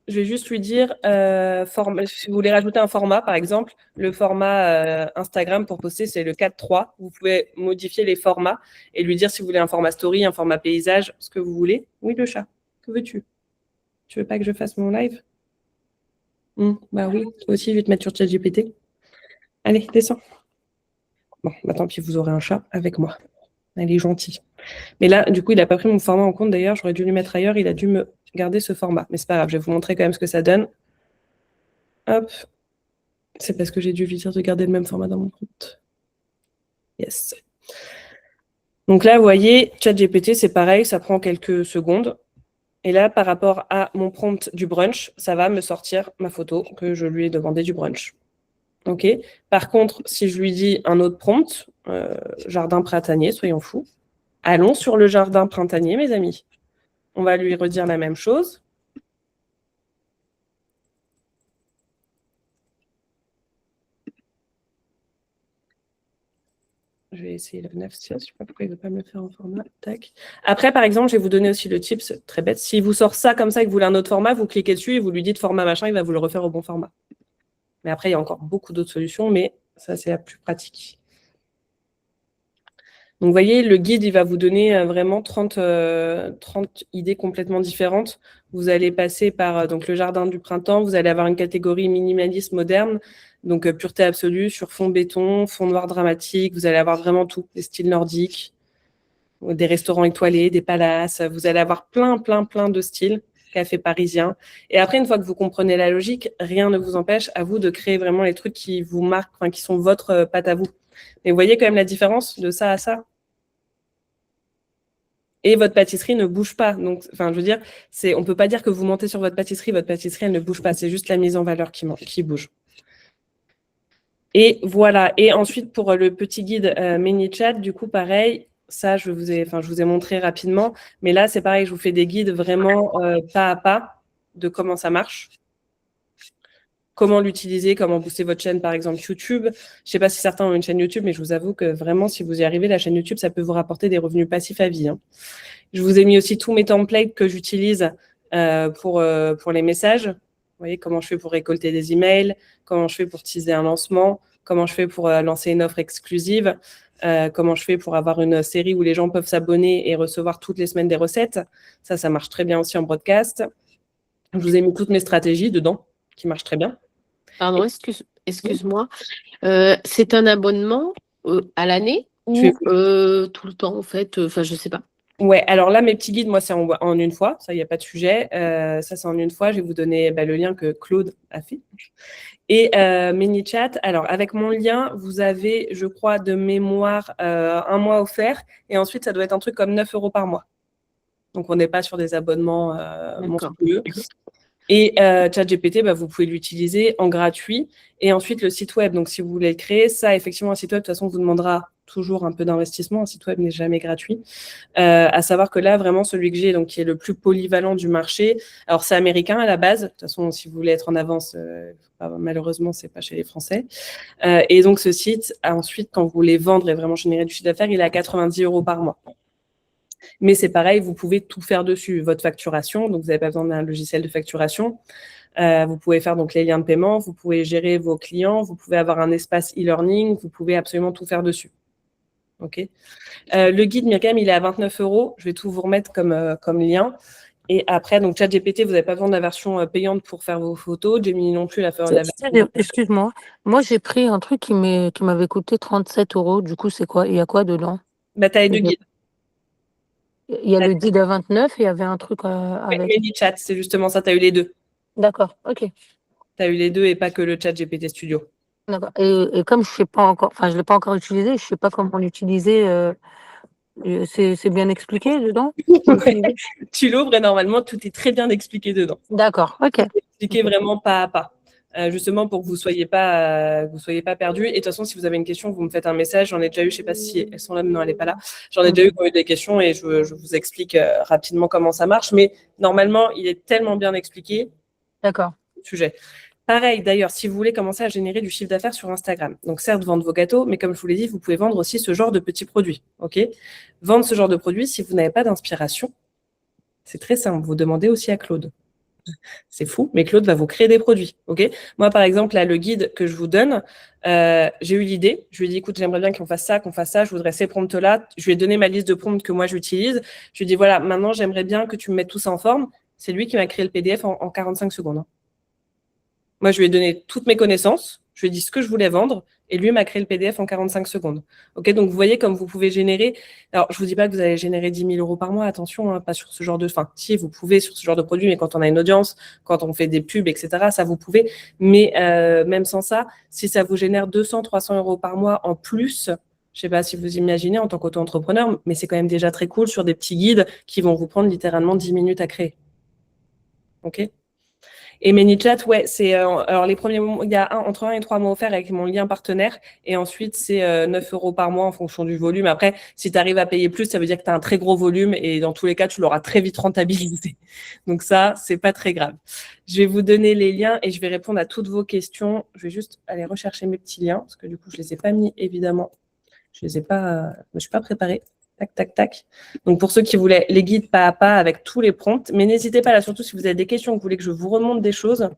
Je vais juste lui dire, si vous voulez rajouter un format, par exemple, le format Instagram pour poster, c'est le 4.3. Vous pouvez modifier les formats et lui dire si vous voulez un format story, un format paysage, ce que vous voulez. Oui, le chat, que veux-tu? Tu veux pas que je fasse mon live? Bah oui, toi aussi, je vais te mettre sur ChatGPT. Allez, descends. Bon, bah tant pis, vous aurez un chat avec moi. Elle est gentille. Mais là, du coup, il n'a pas pris mon format en compte. D'ailleurs, j'aurais dû lui mettre ailleurs. Il a dû me garder ce format. Mais c'est pas grave, je vais vous montrer quand même ce que ça donne. Hop. C'est parce que j'ai dû lui dire de garder le même format dans mon compte. Yes. Donc là, vous voyez, ChatGPT, c'est pareil, ça prend quelques secondes. Et là, par rapport à mon prompt du brunch, ça va me sortir ma photo que je lui ai demandé du brunch. OK. Par contre, si je lui dis un autre prompt, jardin printanier, soyons fous. Allons sur le jardin printanier, mes amis. On va lui redire la même chose. Je vais essayer le 9.6. Je ne sais pas pourquoi il ne veut pas me le faire en format. Tac. Après, par exemple, je vais vous donner aussi le tips, très bête. S'il vous sort ça comme ça et que vous voulez un autre format, vous cliquez dessus et vous lui dites format machin, il va vous le refaire au bon format. Mais après, il y a encore beaucoup d'autres solutions, mais ça, c'est la plus pratique. Donc, vous voyez, le guide, il va vous donner vraiment 30 idées complètement différentes. Vous allez passer par donc, le jardin du printemps. Vous allez avoir une catégorie minimalisme moderne, donc pureté absolue, sur fond béton, fond noir dramatique. Vous allez avoir vraiment tout, des styles nordiques, des restaurants étoilés, des palaces. Vous allez avoir plein de styles, café parisien. Et après, une fois que vous comprenez la logique, rien ne vous empêche à vous de créer vraiment les trucs qui vous marquent, enfin, qui sont votre patte à vous. Mais vous voyez quand même la différence de ça à ça. Et votre pâtisserie ne bouge pas. Donc, enfin, je veux dire, on ne peut pas dire que vous mentez sur votre pâtisserie, elle ne bouge pas. C'est juste la mise en valeur qui bouge. Et voilà. Et ensuite, pour le petit guide ManyChat, du coup, pareil, ça, je vous ai montré rapidement. Mais là, c'est pareil, je vous fais des guides vraiment pas à pas de comment ça marche. Comment l'utiliser, comment booster votre chaîne, par exemple, YouTube. Je ne sais pas si certains ont une chaîne YouTube, mais je vous avoue que vraiment, si vous y arrivez, la chaîne YouTube, ça peut vous rapporter des revenus passifs à vie, hein. Je vous ai mis aussi tous mes templates que j'utilise pour les messages. Vous voyez comment je fais pour récolter des emails, comment je fais pour teaser un lancement, comment je fais pour lancer une offre exclusive, comment je fais pour avoir une série où les gens peuvent s'abonner et recevoir toutes les semaines des recettes. Ça marche très bien aussi en broadcast. Je vous ai mis toutes mes stratégies dedans, qui marchent très bien. Pardon, excuse-moi. C'est un abonnement à l'année ou tout le temps, en fait? Enfin, je ne sais pas. Ouais, alors là, mes petits guides, moi, c'est en une fois. Ça, il n'y a pas de sujet. Ça, c'est en une fois. Je vais vous donner le lien que Claude a fait. Et ManyChat, alors, avec mon lien, vous avez, je crois, de mémoire, un mois offert. Et ensuite, ça doit être un truc comme 9 € par mois. Donc, on n'est pas sur des abonnements monstrueux. Et ChatGPT, vous pouvez l'utiliser en gratuit. Et ensuite, le site web. Donc, si vous voulez le créer, ça, effectivement, un site web, de toute façon, vous demandera toujours un peu d'investissement. Un site web n'est jamais gratuit. À savoir que là, vraiment, celui que j'ai, donc qui est le plus polyvalent du marché. Alors, c'est américain à la base. De toute façon, si vous voulez être en avance, malheureusement, c'est pas chez les Français. Et donc, ce site, ensuite, quand vous voulez vendre et vraiment générer du chiffre d'affaires, il est à 90 € par mois. Mais c'est pareil, vous pouvez tout faire dessus. Votre facturation, donc vous n'avez pas besoin d'un logiciel de facturation. Vous pouvez faire donc les liens de paiement, vous pouvez gérer vos clients, vous pouvez avoir un espace e-learning, vous pouvez absolument tout faire dessus. Ok. Le guide Myriam, il est à 29 €. Je vais tout vous remettre comme lien. Et après, donc ChatGPT, vous n'avez pas besoin de la version payante pour faire vos photos. Gemini non plus, la version. Excuse-moi, moi j'ai pris un truc qui m'avait coûté 37 €. Du coup, c'est quoi? Il y a quoi dedans? Tu as les deux guides. Il y a le guide à 29 et il y avait un truc avec. ManyChat, c'est justement ça, tu as eu les deux. D'accord, ok. Tu as eu les deux et pas que le ChatGPT Studio. D'accord. Et comme je sais pas encore, enfin je l'ai pas encore utilisé, je sais pas comment l'utiliser. C'est bien expliqué dedans? Tu l'ouvres et normalement tout est très bien expliqué dedans. D'accord, ok. Expliqué vraiment pas à pas. Justement pour que vous soyez pas perdus. Et de toute façon, si vous avez une question, vous me faites un message. J'en ai déjà eu, je sais pas si elles sont là, mais non, elle n'est pas là. J'en ai déjà eu qui ont eu des questions et je vous explique rapidement comment ça marche. Mais normalement, il est tellement bien expliqué. D'accord. Sujet. Pareil, d'ailleurs, si vous voulez commencer à générer du chiffre d'affaires sur Instagram, donc certes, vendre vos gâteaux, mais comme je vous l'ai dit, vous pouvez vendre aussi ce genre de petits produits. Ok. Vendre ce genre de produits, si vous n'avez pas d'inspiration, c'est très simple. Vous demandez aussi à Claude. C'est fou, mais Claude va vous créer des produits. Ok. Moi, par exemple, là, le guide que je vous donne, j'ai eu l'idée. Je lui ai dit, écoute, j'aimerais bien qu'on fasse ça, je voudrais ces prompts-là. Je lui ai donné ma liste de prompts que moi, j'utilise. Je lui ai dit, voilà, maintenant, j'aimerais bien que tu me mettes tout ça en forme. C'est lui qui m'a créé le PDF en 45 secondes. Hein. Moi, je lui ai donné toutes mes connaissances. Je lui ai dit ce que je voulais vendre. Et lui m'a créé le PDF en 45 secondes. Ok, donc vous voyez comme vous pouvez générer. Alors, je ne vous dis pas que vous allez générer 10 000 € par mois. Attention, hein, pas sur ce genre de. Enfin, si, vous pouvez sur ce genre de produit, mais quand on a une audience, quand on fait des pubs, etc., ça vous pouvez. Mais même sans ça, si ça vous génère 200, 300 € par mois en plus, je ne sais pas si vous imaginez en tant qu'auto-entrepreneur, mais c'est quand même déjà très cool sur des petits guides qui vont vous prendre littéralement 10 minutes à créer. Ok. Et ManyChat, ouais, c'est alors les premiers mots, il y a entre 1 et 3 mots offerts avec mon lien partenaire. Et ensuite, c'est 9 € par mois en fonction du volume. Après, si tu arrives à payer plus, ça veut dire que tu as un très gros volume et dans tous les cas, tu l'auras très vite rentabilisé. Donc ça, c'est pas très grave. Je vais vous donner les liens et je vais répondre à toutes vos questions. Je vais juste aller rechercher mes petits liens parce que du coup, je les ai pas mis, évidemment. Je les ai pas, je me suis pas préparée. Tac, tac, tac. Donc, pour ceux qui voulaient les guides pas à pas avec tous les prompts, mais n'hésitez pas là, surtout si vous avez des questions, que vous voulez que je vous remonte des choses.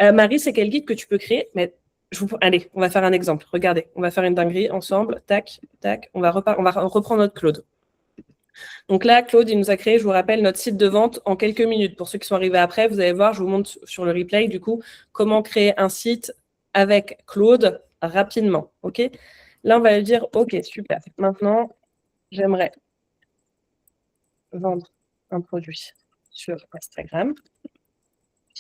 Marie, c'est quel guide que tu peux créer? Mais allez, on va faire un exemple. Regardez, on va faire une dinguerie ensemble. Tac, tac. On va reprendre notre Claude. Donc là, Claude, il nous a créé, je vous rappelle, notre site de vente en quelques minutes. Pour ceux qui sont arrivés après, vous allez voir, je vous montre sur le replay, du coup, comment créer un site avec Claude rapidement. OK? Là, on va lui dire, OK, super. Maintenant, j'aimerais vendre un produit sur Instagram.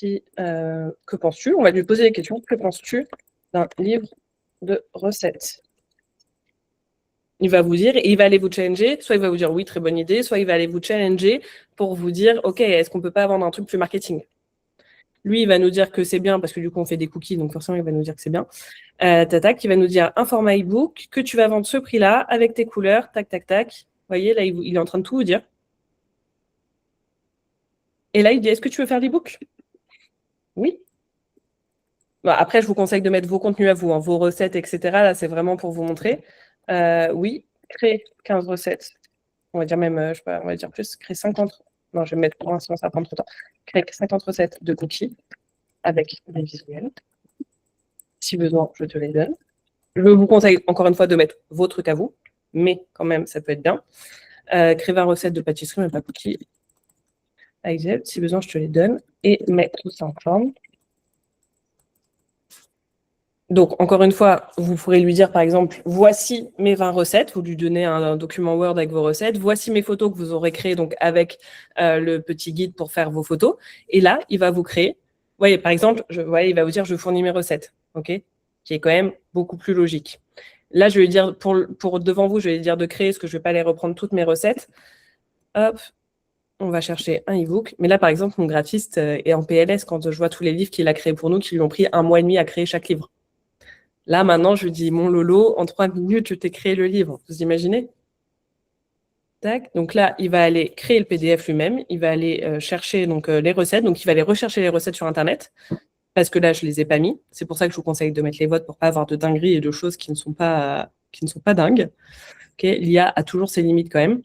Que penses-tu? On va lui poser des questions. Que penses-tu d'un livre de recettes? Il va vous dire, et il va aller vous challenger. Soit il va vous dire oui, très bonne idée, soit il va aller vous challenger pour vous dire, OK, est-ce qu'on peut pas vendre un truc plus marketing? Lui, il va nous dire que c'est bien parce que du coup, on fait des cookies, donc forcément, il va nous dire que c'est bien. Tac, il va nous dire un format e-book, que tu vas vendre ce prix-là avec tes couleurs, tac, tac, tac. Vous voyez, là, il est en train de tout vous dire. Et là, il dit, est-ce que tu veux faire l'e-book? Oui. Bon, après, je vous conseille de mettre vos contenus à vous, hein, vos recettes, etc. Là, c'est vraiment pour vous montrer. Oui, créer 15 recettes. On va dire même, je sais pas, on va dire plus, créer 50. Non, je vais mettre pour l'instant, ça va prendre trop de temps. Créer 50 recettes de cookies avec des visuels. Si besoin, je te les donne. Je vous conseille encore une fois de mettre vos trucs à vous, mais quand même, ça peut être bien. Créer 20 recettes de pâtisserie, mais pas cookies. Avec si besoin, je te les donne. Et mettre tout ça en forme. Donc, encore une fois, vous pourrez lui dire, par exemple, voici mes 20 recettes. Vous lui donnez un document Word avec vos recettes. Voici mes photos que vous aurez créées donc, avec le petit guide pour faire vos photos. Et là, il va vous créer. Vous voyez, par exemple, il va vous dire, je fournis mes recettes. OK? Qui est quand même beaucoup plus logique. Là, je vais lui dire, pour devant vous, je vais lui dire de créer, parce que je ne vais pas aller reprendre toutes mes recettes. Hop. on va chercher un e-book. Mais là, par exemple, mon graphiste est en PLS quand je vois tous les livres qu'il a créés pour nous, qui lui ont pris 1 mois et demi à créer chaque livre. Là, maintenant, je lui dis, mon Lolo, en 3 minutes, je t'ai créé le livre. Vous imaginez? Tac. Donc là, il va aller créer le PDF lui-même. Il va aller chercher les recettes. Donc, il va aller rechercher les recettes sur Internet. Parce que là, je ne les ai pas mis. C'est pour ça que je vous conseille de mettre les votes pour ne pas avoir de dingueries et de choses qui ne sont pas dingues. Okay. L'IA a toujours ses limites quand même.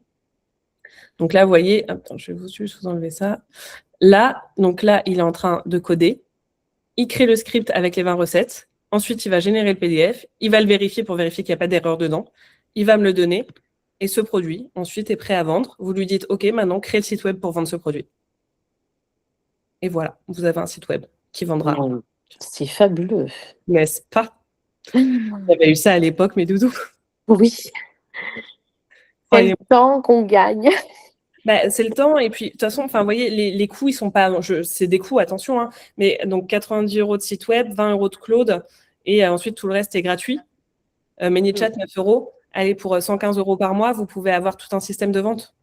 Donc là, vous voyez, attends, je vais juste vous enlever ça. Là, il est en train de coder. Il crée le script avec les 20 recettes. Ensuite, il va générer le PDF. Il va le vérifier pour vérifier qu'il n'y a pas d'erreur dedans. Il va me le donner. Et ce produit, ensuite, est prêt à vendre. Vous lui dites, OK, maintenant, crée le site web pour vendre ce produit. Et voilà, vous avez un site web qui vendra. C'est fabuleux. N'est-ce pas? J'avais eu ça à l'époque, mes doudous. Oui. C'est le temps qu'on gagne. Bah, c'est le temps. Et puis, de toute façon, vous voyez, les coûts, ils sont pas. C'est des coûts, attention. Hein, mais donc, 90 € de site web, 20 € de cloud. Et ensuite, tout le reste est gratuit. ManyChat, 9 €. Allez, pour 115 € par mois, vous pouvez avoir tout un système de vente.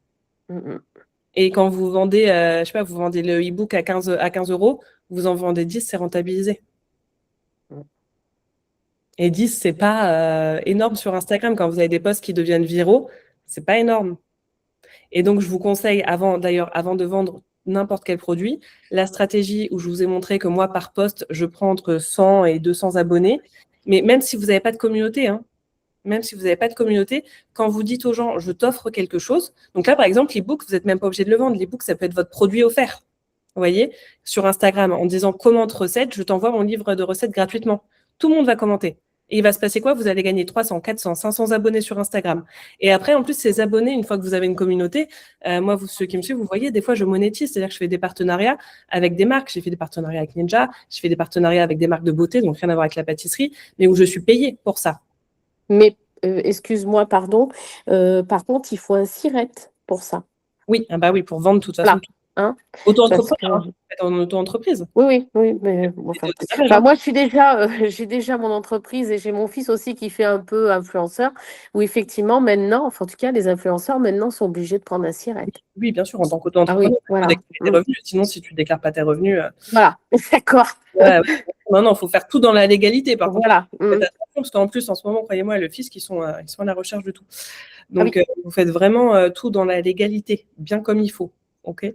Et quand vous vendez, je sais pas, vous vendez le e-book à 15 €, vous en vendez 10, c'est rentabilisé. Et 10, c'est pas énorme sur Instagram. Quand vous avez des posts qui deviennent viraux, c'est pas énorme. Et donc, je vous conseille, avant de vendre n'importe quel produit, la stratégie où je vous ai montré que moi, par post, je prends entre 100 et 200 abonnés. Mais même si vous n'avez pas de communauté, quand vous dites aux gens, je t'offre quelque chose, donc là, par exemple, l'e-book, vous n'êtes même pas obligé de le vendre. L'e-book, ça peut être votre produit offert. Vous voyez, sur Instagram, en disant commente recette, je t'envoie mon livre de recettes gratuitement. Tout le monde va commenter. Et il va se passer quoi? Vous allez gagner 300, 400, 500 abonnés sur Instagram. Et après, en plus, ces abonnés, une fois que vous avez une communauté, moi, ceux qui me suivent, vous voyez, des fois, je monétise. C'est-à-dire que je fais des partenariats avec des marques. J'ai fait des partenariats avec Ninja. Je fais des partenariats avec des marques de beauté, donc rien à voir avec la pâtisserie, mais où je suis payée pour ça. Mais, excuse-moi, pardon. Par contre, il faut un SIRET pour ça. Oui, bah oui, pour vendre, de toute façon. Là, hein, Auto-entrepreneur, en auto-entreprise. Oui, mais moi, j'ai déjà mon entreprise et j'ai mon fils aussi qui fait un peu influenceur, où effectivement, maintenant, enfin, en tout cas, les influenceurs, maintenant, sont obligés de prendre un SIRET. Oui, bien sûr, en tant qu'auto-entrepreneur, voilà. tes revenus. Sinon, si tu ne déclares pas tes revenus... Voilà, d'accord. Ouais. Non, il faut faire tout dans la légalité, par contre. Voilà. Faites attention, parce qu'en plus, en ce moment, croyez-moi, le fisc, ils sont à la recherche de tout. Donc, vous faites vraiment tout dans la légalité, bien comme il faut. OK.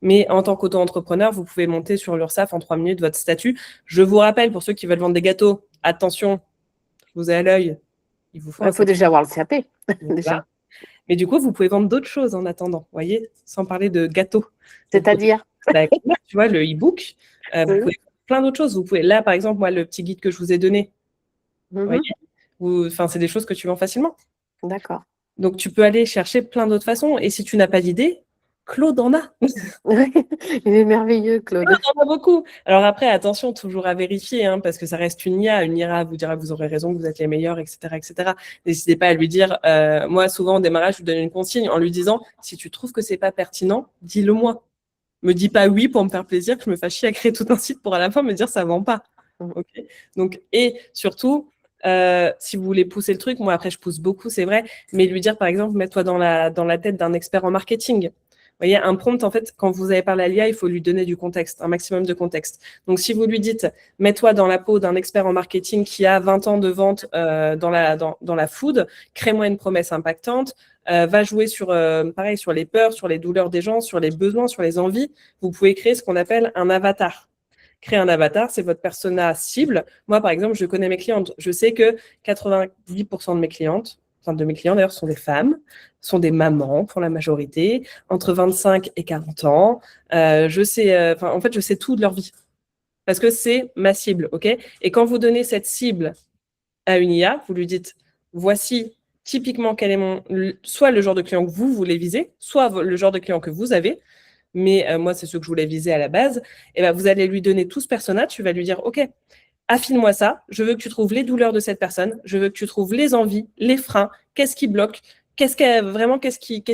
Mais en tant qu'auto-entrepreneur, vous pouvez monter sur l'URSSAF en 3 minutes votre statut. Je vous rappelle, pour ceux qui veulent vendre des gâteaux, attention, je vous ai à l'œil. Il faut déjà avoir le CAP. Déjà. Mais du coup, vous pouvez vendre d'autres choses en attendant, vous voyez, sans parler de gâteaux. C'est-à-dire tu vois, le e-book, vous pouvez faire plein d'autres choses. Vous pouvez, là, par exemple, moi, le petit guide que je vous ai donné, vous voyez, c'est des choses que tu vends facilement. D'accord. Donc, tu peux aller chercher plein d'autres façons. Et si tu n'as pas d'idée, Claude en a. Il est merveilleux, Claude. Claude en a beaucoup. Alors après, attention, toujours à vérifier, hein, parce que ça reste une IA. Une IA vous dira que vous aurez raison, que vous êtes les meilleurs, etc., etc. N'hésitez pas à lui dire. Moi, souvent, au démarrage, je lui donne une consigne en lui disant, si tu trouves que c'est pas pertinent, dis-le moi. Me dis pas oui pour me faire plaisir, que je me fasse chier à créer tout un site pour à la fin me dire ça vend pas. Okay. Donc, et surtout, si vous voulez pousser le truc, moi après je pousse beaucoup, c'est vrai, mais lui dire par exemple, mets-toi dans la tête d'un expert en marketing. Vous voyez, un prompt, en fait, quand vous avez parlé à l'IA, il faut lui donner du contexte, un maximum de contexte. Donc, si vous lui dites, mets-toi dans la peau d'un expert en marketing qui a 20 ans de vente dans la food, crée-moi une promesse impactante, va jouer sur les peurs, sur les douleurs des gens, sur les besoins, sur les envies. Vous pouvez créer ce qu'on appelle un avatar. Créer un avatar, c'est votre persona cible. Moi, par exemple, je connais mes clientes. Je sais que 90% de mes clientes, d'ailleurs, sont des femmes, sont des mamans pour la majorité, entre 25 et 40 ans. Je sais tout de leur vie. Parce que c'est ma cible, OK? Et quand vous donnez cette cible à une IA, vous lui dites, voici typiquement quel est soit le genre de client que vous voulez viser, soit le genre de client que vous avez, mais moi, c'est ce que je voulais viser à la base, et ben, vous allez lui donner tout ce personnage, tu vas lui dire, OK, affine-moi ça, je veux que tu trouves les douleurs de cette personne, je veux que tu trouves les envies, les freins, qu'est-ce qui bloque, qu'est-ce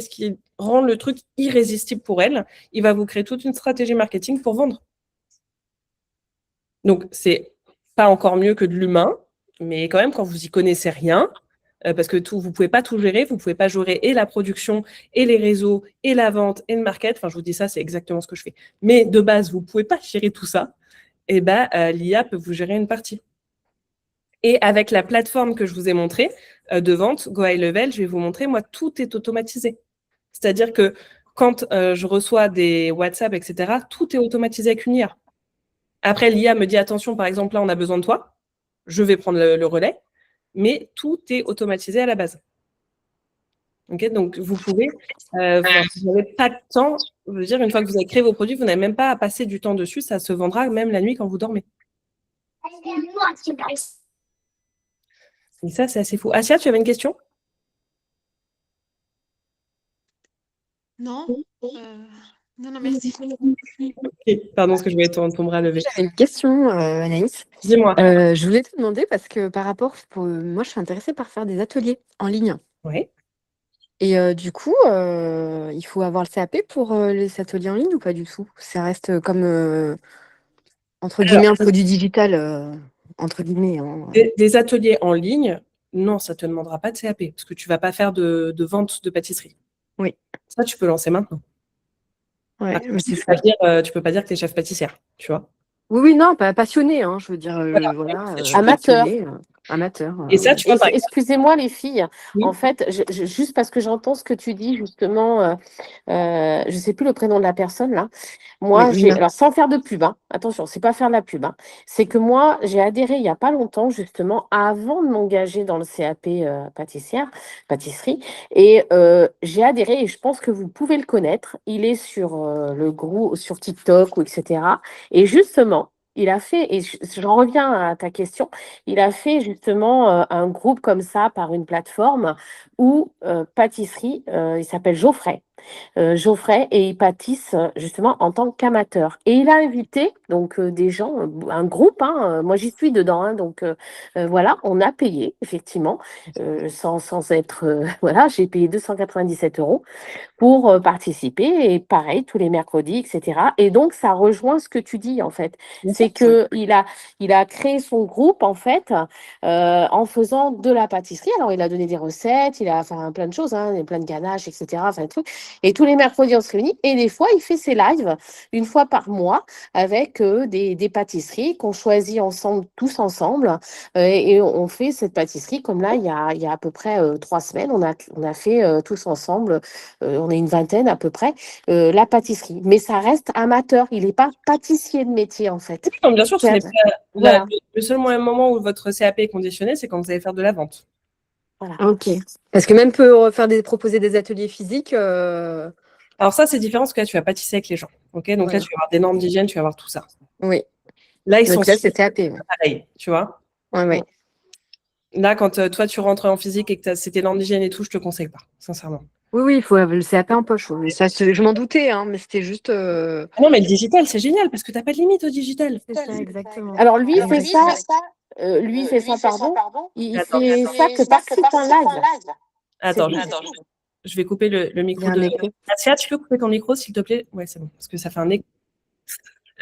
qui rend le truc irrésistible pour elle. Il va vous créer toute une stratégie marketing pour vendre. Donc, c'est pas encore mieux que de l'humain, mais quand même, quand vous y connaissez rien, parce que vous ne pouvez pas tout gérer, vous ne pouvez pas gérer et la production, et les réseaux, et la vente, et le market. Enfin, je vous dis ça, c'est exactement ce que je fais. Mais de base, vous ne pouvez pas gérer tout ça. Et ben, l'IA peut vous gérer une partie. Et avec la plateforme que je vous ai montrée de vente, Go High Level, je vais vous montrer, moi, tout est automatisé. C'est-à-dire que quand je reçois des WhatsApp, etc., tout est automatisé avec une IA. Après, l'IA me dit, attention, par exemple, là, on a besoin de toi. Je vais prendre le relais. Mais tout est automatisé à la base. Okay, donc, vous pouvez, vous n'avez pas de temps, je veux dire, une fois que vous avez créé vos produits, vous n'avez même pas à passer du temps dessus, ça se vendra même la nuit quand vous dormez. Et ça, c'est assez fou. Asia, tu avais une question? Non, non, merci. Okay. Pardon, parce que je voyais ton bras levé. J'avais une question, Anaïs. Dis-moi. Je voulais te demander, parce que par rapport, moi, je suis intéressée par faire des ateliers en ligne. Oui. Et du coup, il faut avoir le CAP pour les ateliers en ligne ou pas du tout? Ça reste comme, entre guillemets, un produit digital, entre guillemets. Hein. Des ateliers en ligne, non, ça ne te demandera pas de CAP, parce que tu ne vas pas faire de vente de pâtisserie. Oui. Ça, tu peux lancer maintenant. Ouais, mais Tu ne peux pas dire que tu es chef pâtissière, tu vois. Oui, non, pas passionné, hein, je veux dire, Amateur. atelier, amateur. Et ça, tu vois, par exemple, Excusez-moi les filles, Oui. en fait, juste parce que j'entends ce que tu dis justement, je ne sais plus le prénom de la personne là. Moi, Oui, Lina. alors sans faire de pub, hein, attention, c'est pas faire de la pub, hein, c'est que moi, j'ai adhéré il n'y a pas longtemps justement avant de m'engager dans le CAP pâtisserie, et j'ai adhéré et je pense que vous pouvez le connaître. Il est sur le groupe, sur TikTok ou etc. Et justement, il a fait, et j'en reviens à ta question, il a fait justement un groupe comme ça par une plateforme où pâtisserie, il s'appelle Geoffrey. Geoffrey, et il pâtisse justement en tant qu'amateur. Et il a invité donc des gens, un groupe, hein, moi j'y suis dedans, hein, donc voilà, on a payé effectivement, sans être, voilà, j'ai payé 297 € pour participer, et pareil, tous les mercredis, etc. Et donc, ça rejoint ce que tu dis, en fait. C'est qu'il a créé son groupe, en fait, en faisant de la pâtisserie. Alors, il a donné des recettes, il a fait plein de choses, hein, plein de ganaches, etc. Enfin, tout. Et tous les mercredis, on se réunit. Et des fois, il fait ses lives une fois par mois avec des pâtisseries qu'on choisit ensemble, tous ensemble. Et on fait cette pâtisserie, comme là, il y a à peu près 3 semaines, on a fait tous ensemble, on est une vingtaine à peu près, la pâtisserie. Mais ça reste amateur, il n'est pas pâtissier de métier en fait. Non, bien sûr, ce n'est pas Voilà. le seul moment où votre CAP est conditionné, c'est quand vous allez faire de la vente. Voilà. Ok. Parce que même pour proposer des ateliers physiques. Alors ça, c'est différent parce que là, tu vas pâtisser avec les gens. Okay, donc là, tu vas avoir des normes d'hygiène, tu vas avoir tout ça. Oui. Là, ils Donc sont là, c'est CAP. Ouais. pareils, tu vois. Ouais. Là, quand toi, tu rentres en physique et que c'était normes d'hygiène et tout, je te conseille pas, sincèrement. Oui, il faut le CAP en poche. Oui. Ça, je m'en doutais, hein, mais c'était juste. Ah non, mais le digital, c'est génial parce que tu n'as pas de limite au digital. C'est ça, exactement. Alors lui, il fait ça, il fait ça que par site en live. Attends, je vais couper le micro de Asia. Tu peux couper ton micro, s'il te plaît? Ouais, c'est bon, parce que ça fait un écho.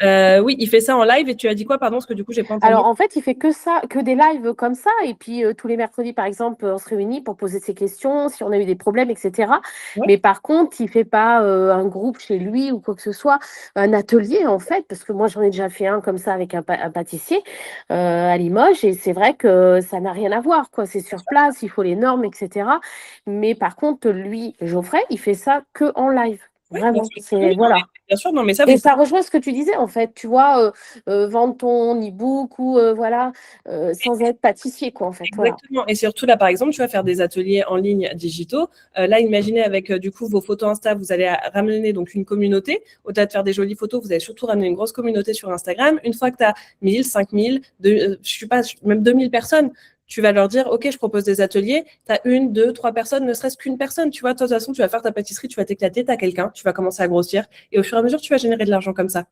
Oui, il fait ça en live et tu as dit quoi, pardon, parce que du coup, j'ai pas entendu. Alors en fait, il fait que ça, que des lives comme ça, et puis tous les mercredis, par exemple, on se réunit pour poser ses questions, si on a eu des problèmes, etc. Ouais. Mais par contre, il fait pas un groupe chez lui ou quoi que ce soit, un atelier en fait, parce que moi j'en ai déjà fait un comme ça avec un pâtissier à Limoges, et c'est vrai que ça n'a rien à voir, quoi. C'est sur place, il faut les normes, etc. Mais par contre, lui, Geoffrey, il fait ça que en live. Vraiment, c'est voilà. Bien sûr, non, mais ça. Et ça rejoint ce que tu disais en fait, tu vois, vendre ton e-book ou voilà, sans être pâtissier quoi en fait. Exactement. Voilà. Et surtout là, par exemple, tu vas faire des ateliers en ligne digitaux. Là, imaginez avec du coup vos photos Insta, vous allez ramener donc une communauté. Au-delà de faire des jolies photos, vous allez surtout ramener une grosse communauté sur Instagram. Une fois que tu as 1000, 5000, je sais pas, même 2000 personnes, tu vas leur dire, OK, je propose des ateliers. Tu as 1, 2, 3 personnes, ne serait-ce qu'une personne. Tu vois, de toute façon, tu vas faire ta pâtisserie, tu vas t'éclater, tu as quelqu'un, tu vas commencer à grossir. Et au fur et à mesure, tu vas générer de l'argent comme ça.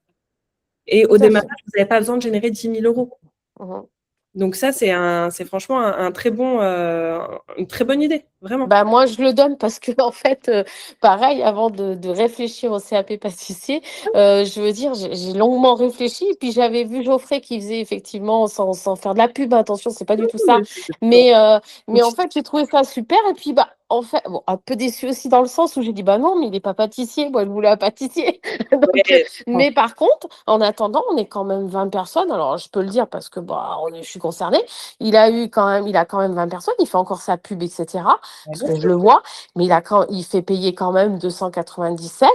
Et au démarrage, vous n'avez pas besoin de générer 10 000 €. Donc ça, c'est franchement un très bon, une très bonne idée, vraiment. Bah, moi, je le donne parce que, en fait, pareil, avant de réfléchir au CAP pâtissier, je veux dire, j'ai longuement réfléchi. Et puis, j'avais vu Geoffrey qui faisait effectivement, sans faire de la pub, attention, c'est pas du tout ça. Mais en fait, j'ai trouvé ça super. Et puis, bah, en fait, bon, un peu déçu aussi dans le sens où j'ai dit, bah non, mais il n'est pas pâtissier. Moi, je voulais un pâtissier. Donc, Ouais, mais par contre, en attendant, on est quand même 20 personnes. Alors, je peux le dire parce que bah, je suis concernée. Il a quand même 20 personnes. Il fait encore sa pub, etc. Parce que je le vois, mais il fait payer quand même 297,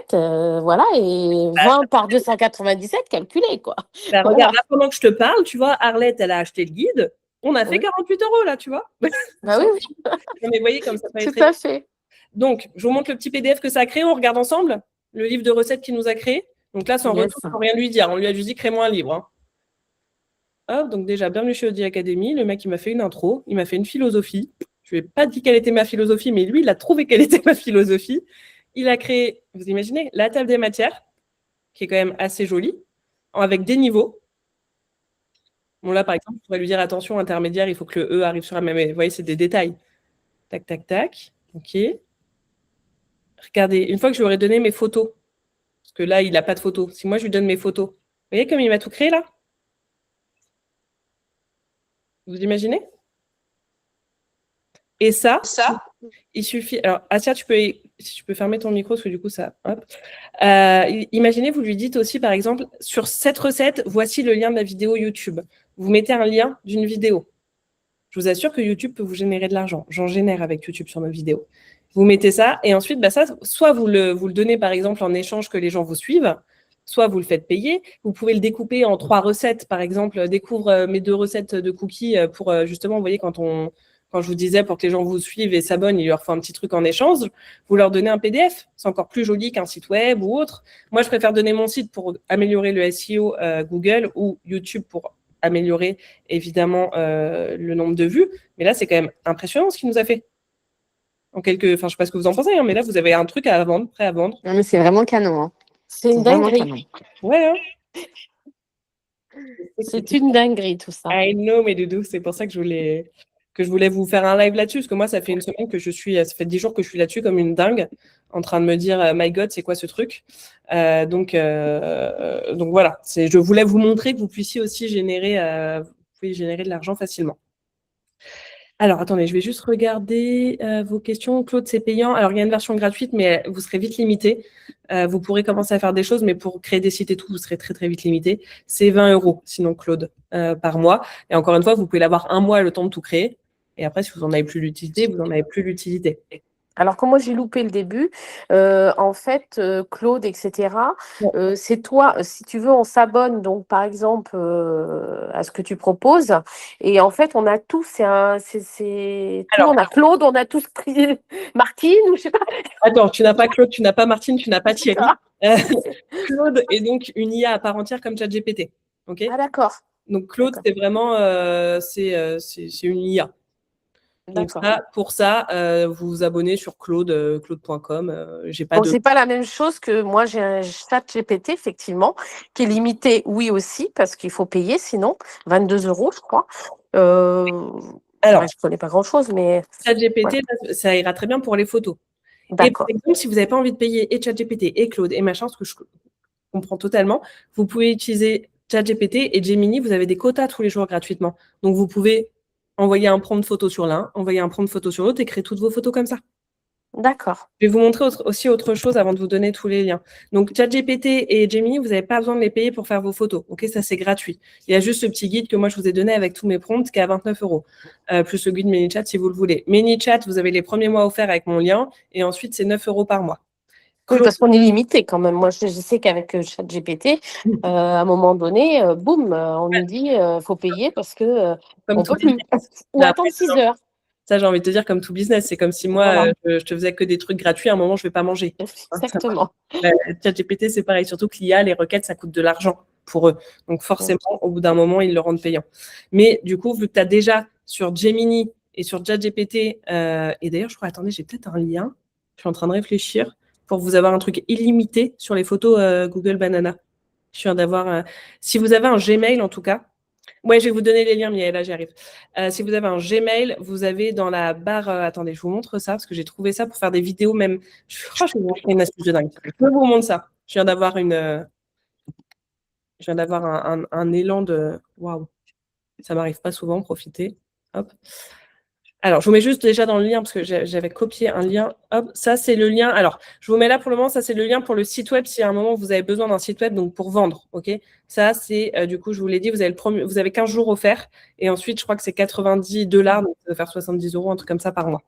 voilà, et 20 par 297, calculé, quoi. Bah, Voilà. regarde, là, pendant que je te parle, tu vois, Arlette, elle a acheté le guide. On a fait Oui. 48 € là, tu vois. Bah oui, oui, Non, mais vous voyez comme ça peut être tout à fait. Donc, je vous montre le petit PDF que ça a créé. On regarde ensemble le livre de recettes qu'il nous a créé. Donc là, sans Yes. retour, sans rien lui dire. On lui a juste dit crée-moi un livre. Hein. Hop, donc déjà, bienvenue chez Audi Academy. Le mec, il m'a fait une intro. Il m'a fait une philosophie. Je lui ai pas dit quelle était ma philosophie, mais lui, il a trouvé quelle était ma philosophie. Il a créé, vous imaginez, la table des matières, qui est quand même assez jolie, avec des niveaux. Bon, là, par exemple, je pourrais lui dire attention, intermédiaire, il faut que le E arrive sur la même. Vous voyez, c'est des détails. Tac, tac, tac. OK. Regardez, une fois que je lui aurais donné mes photos, parce que là, il n'a pas de photos. Si moi, je lui donne mes photos, vous voyez comme il m'a tout créé là? Vous imaginez? Et ça, il suffit. Alors, Asia, si tu peux fermer ton micro, parce que du coup, ça. Hop. Imaginez, vous lui dites aussi, par exemple, sur cette recette, voici le lien de la vidéo YouTube. Vous mettez un lien d'une vidéo. Je vous assure que YouTube peut vous générer de l'argent. J'en génère avec YouTube sur nos vidéos. Vous mettez ça, et ensuite, bah, ça, soit vous le donnez, par exemple, en échange que les gens vous suivent, soit vous le faites payer. Vous pouvez le découper en 3 recettes, par exemple. Découvre mes 2 recettes de cookies pour justement, vous voyez, quand je vous disais pour que les gens vous suivent et s'abonnent, il leur faut un petit truc en échange, vous leur donnez un PDF. C'est encore plus joli qu'un site web ou autre. Moi, je préfère donner mon site pour améliorer le SEO Google ou YouTube pour améliorer évidemment le nombre de vues. Mais là, c'est quand même impressionnant ce qu'il nous a fait. Enfin, je ne sais pas ce que vous en pensez, hein, mais là, vous avez un truc à vendre, prêt à vendre. Non, mais c'est vraiment canon. Hein. C'est une vraiment dinguerie. canon. Ouais, hein. C'est une dinguerie, tout ça. I know, mes doudous, c'est pour ça que je voulais vous faire un live là-dessus, parce que moi, ça fait une semaine que ça fait 10 jours que je suis là-dessus comme une dingue, en train de me dire, my God, c'est quoi ce truc? Donc voilà, je voulais vous montrer que vous puissiez aussi générer de l'argent facilement. Alors, attendez, je vais juste regarder vos questions. Claude, c'est payant. Alors, il y a une version gratuite, mais vous serez vite limité. Vous pourrez commencer à faire des choses, mais pour créer des sites et tout, vous serez très, très vite limité. C'est 20 €, sinon, Claude, par mois. Et encore une fois, vous pouvez l'avoir un mois le temps de tout créer. Et après, si vous n'en avez plus l'utilité, vous n'en avez plus l'utilité. Alors que moi, j'ai loupé le début. En fait, Claude, etc., c'est toi, si tu veux, on s'abonne, donc, par exemple, à ce que tu proposes. Et en fait, on a tout. C'est tout. Alors, On a Claude, on a tous pris Martine, ou je sais pas. Attends, tu n'as pas Claude, tu n'as pas Martine, tu n'as pas Thierry. Claude est donc une IA à part entière comme ChatGPT. OK? Ah, d'accord. Donc, Claude, D'accord. c'est vraiment c'est une IA. Donc D'accord. pour ça, vous vous abonnez sur claude.com. J'ai pas Donc, de. c'est pas la même chose que moi, j'ai un chat GPT, effectivement, qui est limité, oui aussi, parce qu'il faut payer, sinon, 22 €, je crois. Alors, Je connais pas grand-chose, mais ChatGPT, ça ira très bien pour les photos. Et par d'accord. exemple, si vous n'avez pas envie de payer et ChatGPT et Claude et machin, ce que je comprends totalement, vous pouvez utiliser ChatGPT et Gemini, vous avez des quotas tous les jours gratuitement. Donc, vous pouvez envoyer un prompt photo sur l'un, envoyer un prompt photo sur l'autre et créer toutes vos photos comme ça. D'accord. Je vais vous montrer aussi autre chose avant de vous donner tous les liens. Donc, ChatGPT et Gemini, vous n'avez pas besoin de les payer pour faire vos photos. OK, ça, c'est gratuit. Il y a juste ce petit guide que moi, je vous ai donné avec tous mes prompts qui est à 29 €, plus le guide ManyChat si vous le voulez. ManyChat, vous avez les premiers mois offerts avec mon lien et ensuite, c'est 9 € par mois. Oui, parce qu'on est limité quand même. Moi, je sais qu'avec ChatGPT, à un moment donné, boum, on nous dit faut payer parce que Comme on tout peut plus. Ou Bah, attendre 6 heures. Ça, j'ai envie de te dire, comme tout business, c'est comme si moi, Voilà. je te faisais que des trucs gratuits, à un moment, je ne vais pas manger. Exactement. ChatGPT, c'est pareil, surtout que l'IA, les requêtes, ça coûte de l'argent pour eux. Donc forcément, au bout d'un moment, ils le rendent payant. Mais du coup, vu que tu as déjà sur Gemini et sur ChatGPT, et d'ailleurs, je crois, attendez, j'ai peut-être un lien, je suis en train de réfléchir, pour vous avoir un truc illimité sur les photos Google Banana. Je viens d'avoir, si vous avez un Gmail, en tout cas, Ouais, je vais vous donner les liens, Miaëla, j'y arrive. Si vous avez un Gmail, vous avez dans la barre. Attendez, je vous montre ça parce que j'ai trouvé ça pour faire des vidéos même. Je crois que je vais vous montrer une astuce de dingue. Je vous montre ça. Je viens d'avoir un élan de. Waouh, ça m'arrive pas souvent, profitez. Hop. Alors, je vous mets juste déjà dans le lien parce que j'avais copié un lien. Hop, ça c'est le lien. Alors, je vous mets là pour le moment, ça c'est le lien pour le site web si à un moment vous avez besoin d'un site web, donc pour vendre, ok. Ça c'est, du coup, je vous l'ai dit, vous avez 15 jours offerts et ensuite, je crois que c'est $90, donc ça va faire 70 €, un truc comme ça par mois.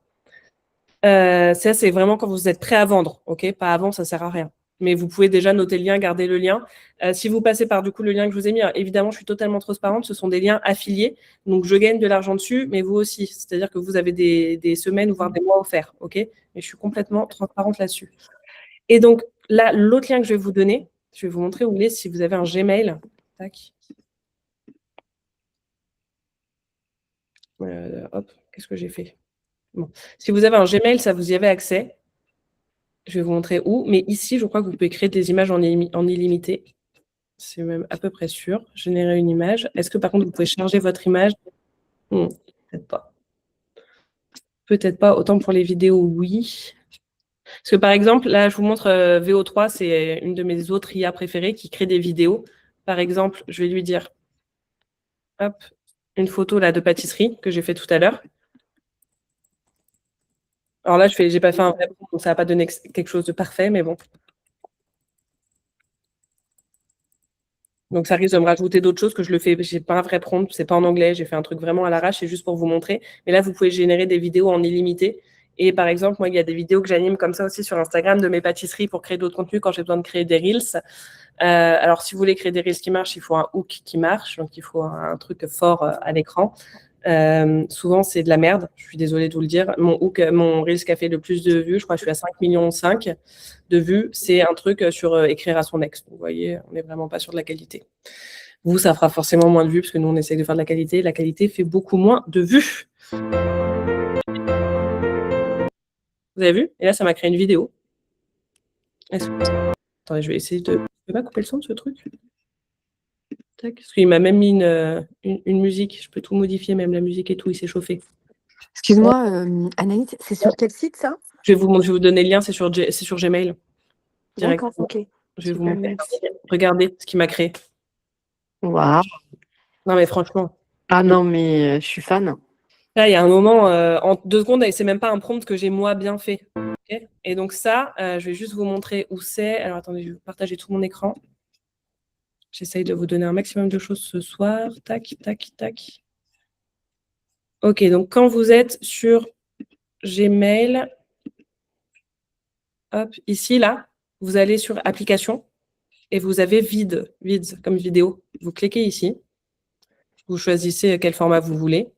Ça c'est vraiment quand vous êtes prêt à vendre, ok. Pas avant, ça sert à rien. Mais vous pouvez déjà noter le lien, garder le lien. Si vous passez par du coup le lien que je vous ai mis, évidemment, je suis totalement transparente. Ce sont des liens affiliés, donc je gagne de l'argent dessus, mais vous aussi. C'est-à-dire que vous avez des semaines voire des mois offerts, ok. Mais je suis complètement transparente là-dessus. Et donc là, l'autre lien que je vais vous donner, je vais vous montrer où il est. Si vous avez un Gmail, tac. Hop, qu'est-ce que j'ai fait? Bon. Si vous avez un Gmail, ça vous y avez accès. Je vais vous montrer où, mais ici, je crois que vous pouvez créer des images en illimité. C'est même à peu près sûr. Générer une image. Est-ce que par contre, vous pouvez charger votre image? Peut-être pas. Peut-être pas. Autant pour les vidéos, oui. Parce que par exemple, là, je vous montre VO3, c'est une de mes autres IA préférées qui crée des vidéos. Par exemple, je vais lui dire, hop, une photo là de pâtisserie que j'ai fait tout à l'heure. Alors là, j'ai pas fait un vrai prompt, donc ça va pas donner quelque chose de parfait, mais bon. Donc ça risque de me rajouter d'autres choses que je le fais. J'ai pas un vrai prompt, c'est pas en anglais, j'ai fait un truc vraiment à l'arrache, c'est juste pour vous montrer. Mais là, vous pouvez générer des vidéos en illimité. Et par exemple, moi, il y a des vidéos que j'anime comme ça aussi sur Instagram de mes pâtisseries pour créer d'autres contenus quand j'ai besoin de créer des reels. Alors, si vous voulez créer des reels qui marchent, il faut un hook qui marche, donc il faut un truc fort à l'écran. Souvent, c'est de la merde, je suis désolée de vous le dire. Mon Reels qui a fait le plus de vues, je crois que je suis à 5,5 millions de vues, c'est un truc sur écrire à son ex. Vous voyez, on n'est vraiment pas sur de la qualité. Vous, ça fera forcément moins de vues parce que nous, on essaye de faire de la qualité. La qualité fait beaucoup moins de vues. Vous avez vu? Et là, ça m'a créé une vidéo. Attendez, je vais essayer de... Je vais pas couper le son de ce truc? Tac. Parce qu'il m'a même mis une musique. Je peux tout modifier, même la musique et tout. Il s'est chauffé. Excuse-moi, Anaïs, c'est sur quel site ça? Je vais vous donner le lien, c'est sur Gmail. Direct. D'accord, ok. Je vais vous Super, montrer. merci. Regardez ce qu'il m'a créé. Waouh. Non, mais franchement. Ah non, mais je suis fan. Là, il y a un moment, en 2 secondes, et c'est même pas un prompt que j'ai moi bien fait. Okay, et donc ça, je vais juste vous montrer où c'est. Alors attendez, je vais partager tout mon écran. J'essaye de vous donner un maximum de choses ce soir. Tac, tac, tac. Ok, donc quand vous êtes sur Gmail, hop, ici, là, vous allez sur Applications et vous avez Vide comme vidéo. Vous cliquez ici. Vous choisissez quel format vous voulez.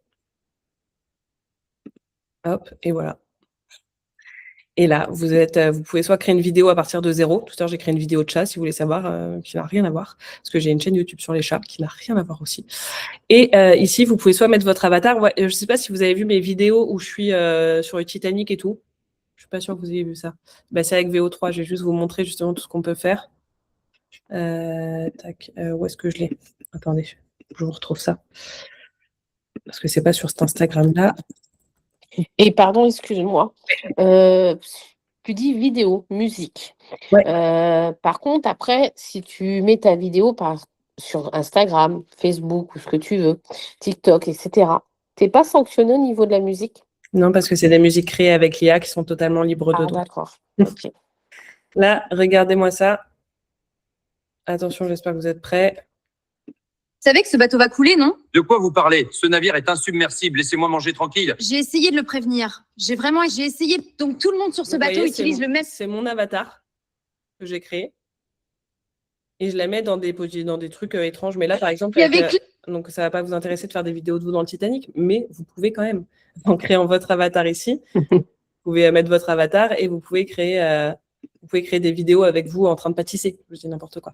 Hop, et voilà. Et là, vous pouvez soit créer une vidéo à partir de 0. Tout à l'heure, j'ai créé une vidéo de chat, si vous voulez savoir, qui n'a rien à voir. Parce que j'ai une chaîne YouTube sur les chats qui n'a rien à voir aussi. Et ici, vous pouvez soit mettre votre avatar. Ouais, je ne sais pas si vous avez vu mes vidéos où je suis sur le Titanic et tout. Je ne suis pas sûre que vous ayez vu ça. Bah, c'est avec VO3. Je vais juste vous montrer justement tout ce qu'on peut faire. Tac, où est-ce que je l'ai? Attendez, je vous retrouve ça. Parce que c'est pas sur cet Instagram-là. Et pardon, excuse-moi. Tu dis vidéo, musique. Ouais. Par contre, après, si tu mets ta vidéo sur Instagram, Facebook ou ce que tu veux, TikTok, etc., tu n'es pas sanctionné au niveau de la musique? Non, parce que c'est des musiques créées avec l'IA qui sont totalement libres de Ah, droit. d'accord. Ok. Là, regardez-moi ça. Attention, j'espère que vous êtes prêts. Vous savez que ce bateau va couler, non? De quoi vous parlez? Ce navire est insubmersible. Laissez-moi manger tranquille. J'ai essayé de le prévenir. J'ai essayé. Donc tout le monde sur ce Vous bateau voyez, utilise le même. C'est mon avatar que j'ai créé. Et je la mets dans des trucs étranges. Mais là, par exemple, donc ça ne va pas vous intéresser de faire des vidéos de vous dans le Titanic, mais vous pouvez quand même, en créant votre avatar ici, vous pouvez mettre votre avatar et vous pouvez créer des vidéos avec vous en train de pâtisser. Je dis n'importe quoi.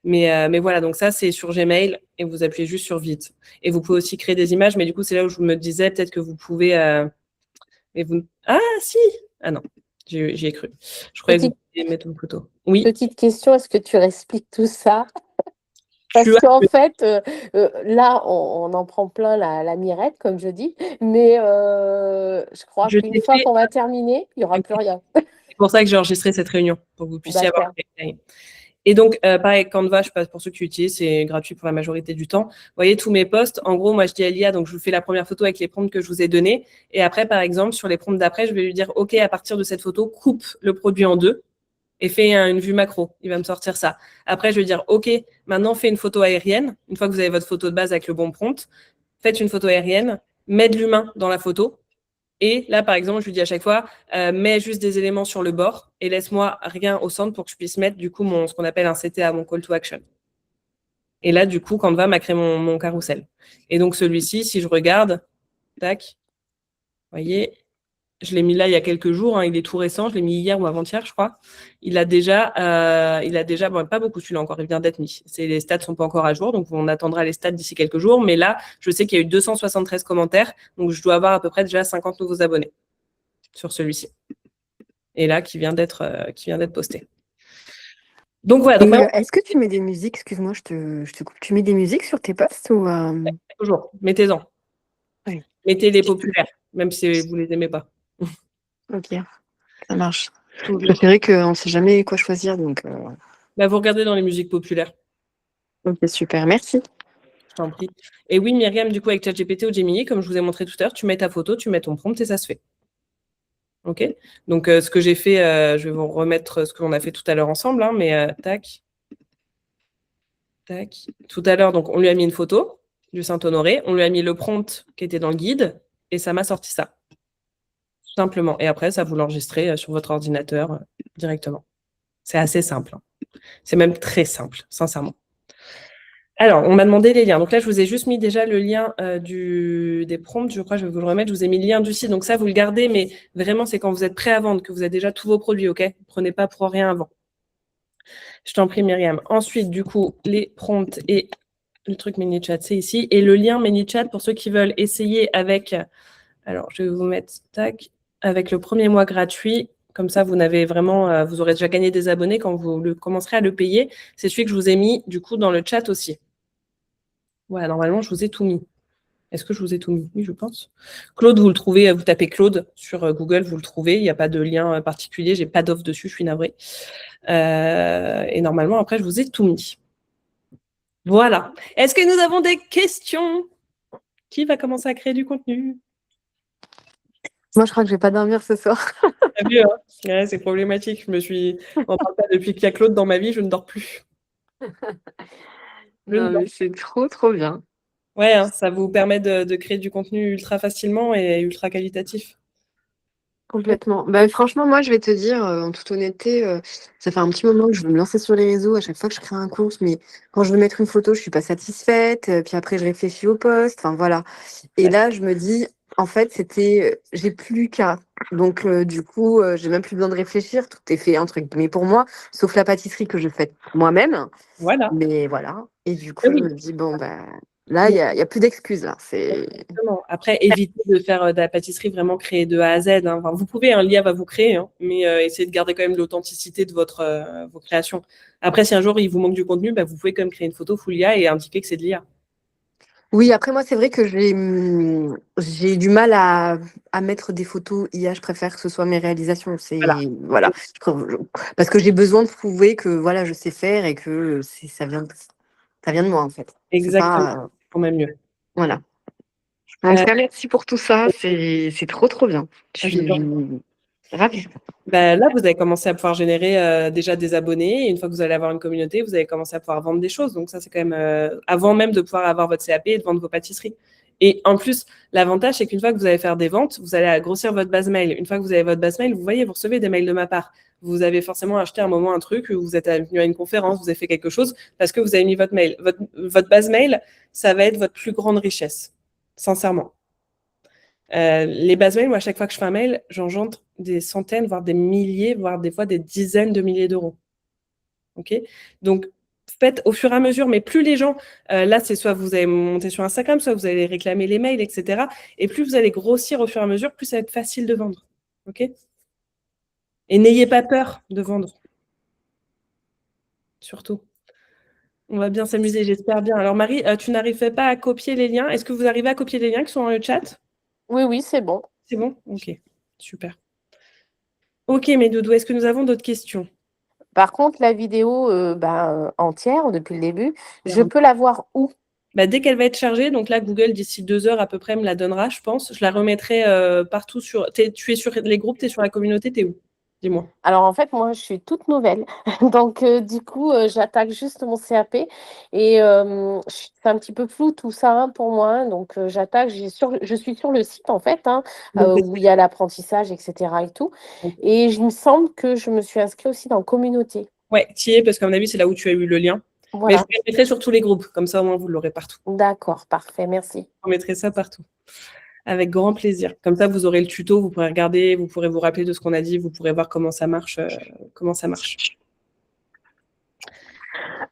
Mais voilà, donc ça, c'est sur Gmail et vous appuyez juste sur Vide. Et vous pouvez aussi créer des images, mais du coup, c'est là où je me disais peut-être que vous pouvez... Ah, si! Ah non, j'y ai cru. Je croyais que vous pouviez mettre une photo. Oui. Petite question, est-ce que tu expliques tout ça? Parce Tu vois, qu'en fait, là, on en prend plein la mirette, comme je dis, mais je crois je qu'une t'ai fois fait. qu'on va terminer, il n'y aura plus rien. C'est pour ça que j'ai enregistré cette réunion, pour que vous puissiez avoir D'accord. les détails. Et donc, pareil, Canva, je sais pas pour ceux qui utilisent, c'est gratuit pour la majorité du temps. Vous voyez tous mes posts. En gros, moi, je dis à l'IA, donc je vous fais la première photo avec les prompts que je vous ai donnés. Et après, par exemple, sur les prompts d'après, je vais lui dire, OK, à partir de cette photo, coupe le produit en deux et fais une vue macro. Il va me sortir ça. Après, je vais dire, OK, maintenant, fais une photo aérienne. Une fois que vous avez votre photo de base avec le bon prompt, faites une photo aérienne, mets de l'humain dans la photo. Et là, par exemple, je lui dis à chaque fois, mets juste des éléments sur le bord et laisse-moi rien au centre pour que je puisse mettre du coup ce qu'on appelle un CTA, mon call to action. Et là, du coup, Canva m'a créé mon carrousel. Et donc celui-ci, si je regarde, tac, vous voyez, je l'ai mis là il y a quelques jours, hein, il est tout récent, je l'ai mis hier ou avant-hier, je crois. Il a déjà, bon, pas beaucoup celui-là encore, il vient d'être mis. Les stats sont pas encore à jour, donc on attendra les stats d'ici quelques jours. Mais là, je sais qu'il y a eu 273 commentaires, donc je dois avoir à peu près déjà 50 nouveaux abonnés sur celui-ci. Et là, qui vient d'être posté. Donc voilà. Donc Est-ce que tu mets des musiques? Excuse-moi, je te coupe. Tu mets des musiques sur tes posts ou toujours, mettez-en. Oui. Mettez les populaires, même si vous les aimez pas. Ok, ça marche. C'est vrai qu'on ne sait jamais quoi choisir, donc. Vous regardez dans les musiques populaires. Ok, super, merci. Je t'en prie. Et oui, Myriam, du coup, avec ChatGPT ou Gemini, comme je vous ai montré tout à l'heure, tu mets ta photo, tu mets ton prompt et ça se fait. OK? Donc, ce que j'ai fait, je vais vous remettre ce qu'on a fait tout à l'heure ensemble, hein, mais tac. Tac. Tout à l'heure, donc, on lui a mis une photo du Saint-Honoré, on lui a mis le prompt qui était dans le guide et ça m'a sorti ça. Simplement. Et après, ça vous l'enregistrez sur votre ordinateur directement. C'est assez simple. Hein. C'est même très simple, sincèrement. Alors, on m'a demandé les liens. Donc là, je vous ai juste mis déjà le lien des prompts. Je crois que je vais vous le remettre. Je vous ai mis le lien du site. Donc ça, vous le gardez. Mais vraiment, c'est quand vous êtes prêt à vendre, que vous avez déjà tous vos produits, OK? Prenez pas pour rien avant. Je t'en prie, Myriam. Ensuite, du coup, les prompts et le truc ManyChat, c'est ici. Et le lien ManyChat, pour ceux qui veulent essayer avec... Alors, je vais vous mettre, tac, avec le premier mois gratuit. Comme ça, vous n'avez vraiment... vous aurez déjà gagné des abonnés quand vous commencerez à le payer. C'est celui que je vous ai mis, du coup, dans le chat aussi. Ouais, normalement, je vous ai tout mis. Est-ce que je vous ai tout mis? Oui, je pense. Claude, vous le trouvez, vous tapez Claude sur Google, vous le trouvez. Il n'y a pas de lien particulier. J'ai pas d'offre dessus, je suis navrée. Et normalement, après, je vous ai tout mis. Voilà. Est-ce que nous avons des questions? Qui va commencer à créer du contenu? Moi, je crois que je vais pas dormir ce soir. T'as vu, hein? Ouais, c'est problématique. On parle pas depuis qu'il y a Claude dans ma vie, je ne dors plus. Non, mais c'est trop, trop bien. Ouais, hein, ça vous permet de créer du contenu ultra facilement et ultra qualitatif. Complètement. Franchement, moi, je vais te dire, en toute honnêteté, ça fait un petit moment que je veux me lancer sur les réseaux à chaque fois que je crée un compte, mais quand je veux mettre une photo, je suis pas satisfaite. Puis après, je réfléchis au post. Enfin, voilà. Et là, je me dis, en fait, j'ai plus qu'à. Donc, du coup, j'ai même plus besoin de réfléchir. Tout est fait, entre guillemets, pour moi, sauf la pâtisserie que je fais moi-même. Voilà. Mais voilà. Et du coup, Oui. je me dis, bon, là, il y a plus d'excuses. Là. Exactement. Après, évitez de faire de la pâtisserie vraiment créée de A à Z. Hein. Enfin, vous pouvez, l'IA va vous créer, hein, mais essayez de garder quand même l'authenticité de vos créations. Après, si un jour il vous manque du contenu, vous pouvez quand même créer une photo full IA et indiquer que c'est de l'IA. Oui, après moi, c'est vrai que j'ai du mal à mettre des photos IA. Je préfère que ce soit mes réalisations. Voilà. Parce que j'ai besoin de prouver que voilà, je sais faire et que ça vient de moi en fait. Exactement. Quand même mieux. Voilà. En tout cas, merci pour tout ça. C'est trop trop bien. Je suis ravie. Là, vous avez commencé à pouvoir générer déjà des abonnés. Et une fois que vous allez avoir une communauté, vous allez commencer à pouvoir vendre des choses. Donc ça, c'est quand même avant même de pouvoir avoir votre CAP et de vendre vos pâtisseries. Et en plus, l'avantage, c'est qu'une fois que vous allez faire des ventes, vous allez grossir votre base mail. Une fois que vous avez votre base mail, vous voyez, vous recevez des mails de ma part. Vous avez forcément acheté un moment un truc, vous êtes venu à une conférence, vous avez fait quelque chose parce que vous avez mis votre mail. Votre base mail, ça va être votre plus grande richesse, sincèrement. Les bases mails, moi, à chaque fois que je fais un mail, j'engendre des centaines, voire des milliers, voire des fois des dizaines de milliers d'euros. OK? Donc, faites au fur et à mesure, mais plus les gens, là, c'est soit vous allez monter sur Instagram, soit vous allez réclamer les mails, etc. Et plus vous allez grossir au fur et à mesure, plus ça va être facile de vendre. OK? Et n'ayez pas peur de vendre. Surtout. On va bien s'amuser, j'espère bien. Alors Marie, tu n'arrivais pas à copier les liens. Est-ce que vous arrivez à copier les liens qui sont dans le chat? Oui, c'est bon. C'est bon? Ok, super. Ok, mes doudous, est-ce que nous avons d'autres questions? Par contre, la vidéo entière, depuis le début, je peux la voir où? Dès qu'elle va être chargée, donc là, Google, d'ici 2 heures à peu près, me la donnera, je pense. Je la remettrai partout sur... Tu es sur les groupes, tu es sur la communauté, tu es où? Dis-moi. Alors, en fait, moi, je suis toute nouvelle. Donc, du coup, j'attaque juste mon CAP. Et c'est un petit peu flou tout ça hein, pour moi. Hein. Donc, j'attaque. Je suis sur le site, en fait, hein, où il y a l'apprentissage, etc. et tout. Et il me semble que je me suis inscrite aussi dans communauté. Ouais, tu y es, parce qu'à mon avis, c'est là où tu as eu le lien. Voilà. Mais je le mettrai sur tous les groupes. Comme ça, au moins, vous l'aurez partout. D'accord, parfait. Merci. Je mettrai ça partout. Avec grand plaisir. Comme ça, vous aurez le tuto, vous pourrez regarder, vous pourrez vous rappeler de ce qu'on a dit, vous pourrez voir comment ça marche.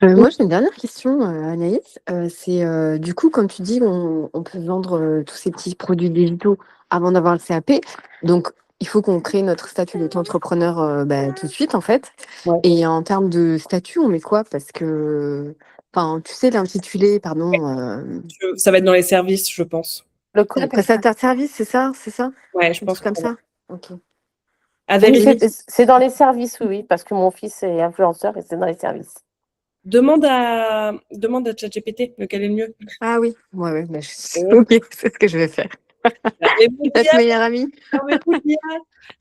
Moi, j'ai une dernière question, Anaïs. C'est du coup, comme tu dis, on peut vendre tous ces petits produits digitaux avant d'avoir le CAP. Donc, il faut qu'on crée notre statut d'auto-entrepreneur tout de suite, en fait. Ouais. Et en termes de statut, on met quoi? Parce que, tu sais, l'intitulé, pardon. Ça va être dans les services, je pense. Le prestataire de service, c'est ça? Ouais, je pense comme ça. Ok. Avec oui, c'est dans les services, oui, parce que mon fils est influenceur et c'est dans les services. Demande à ChatGPT lequel est le mieux. Ah oui, ouais, ok, c'est ce que je vais faire. Notre meilleure amie. De toute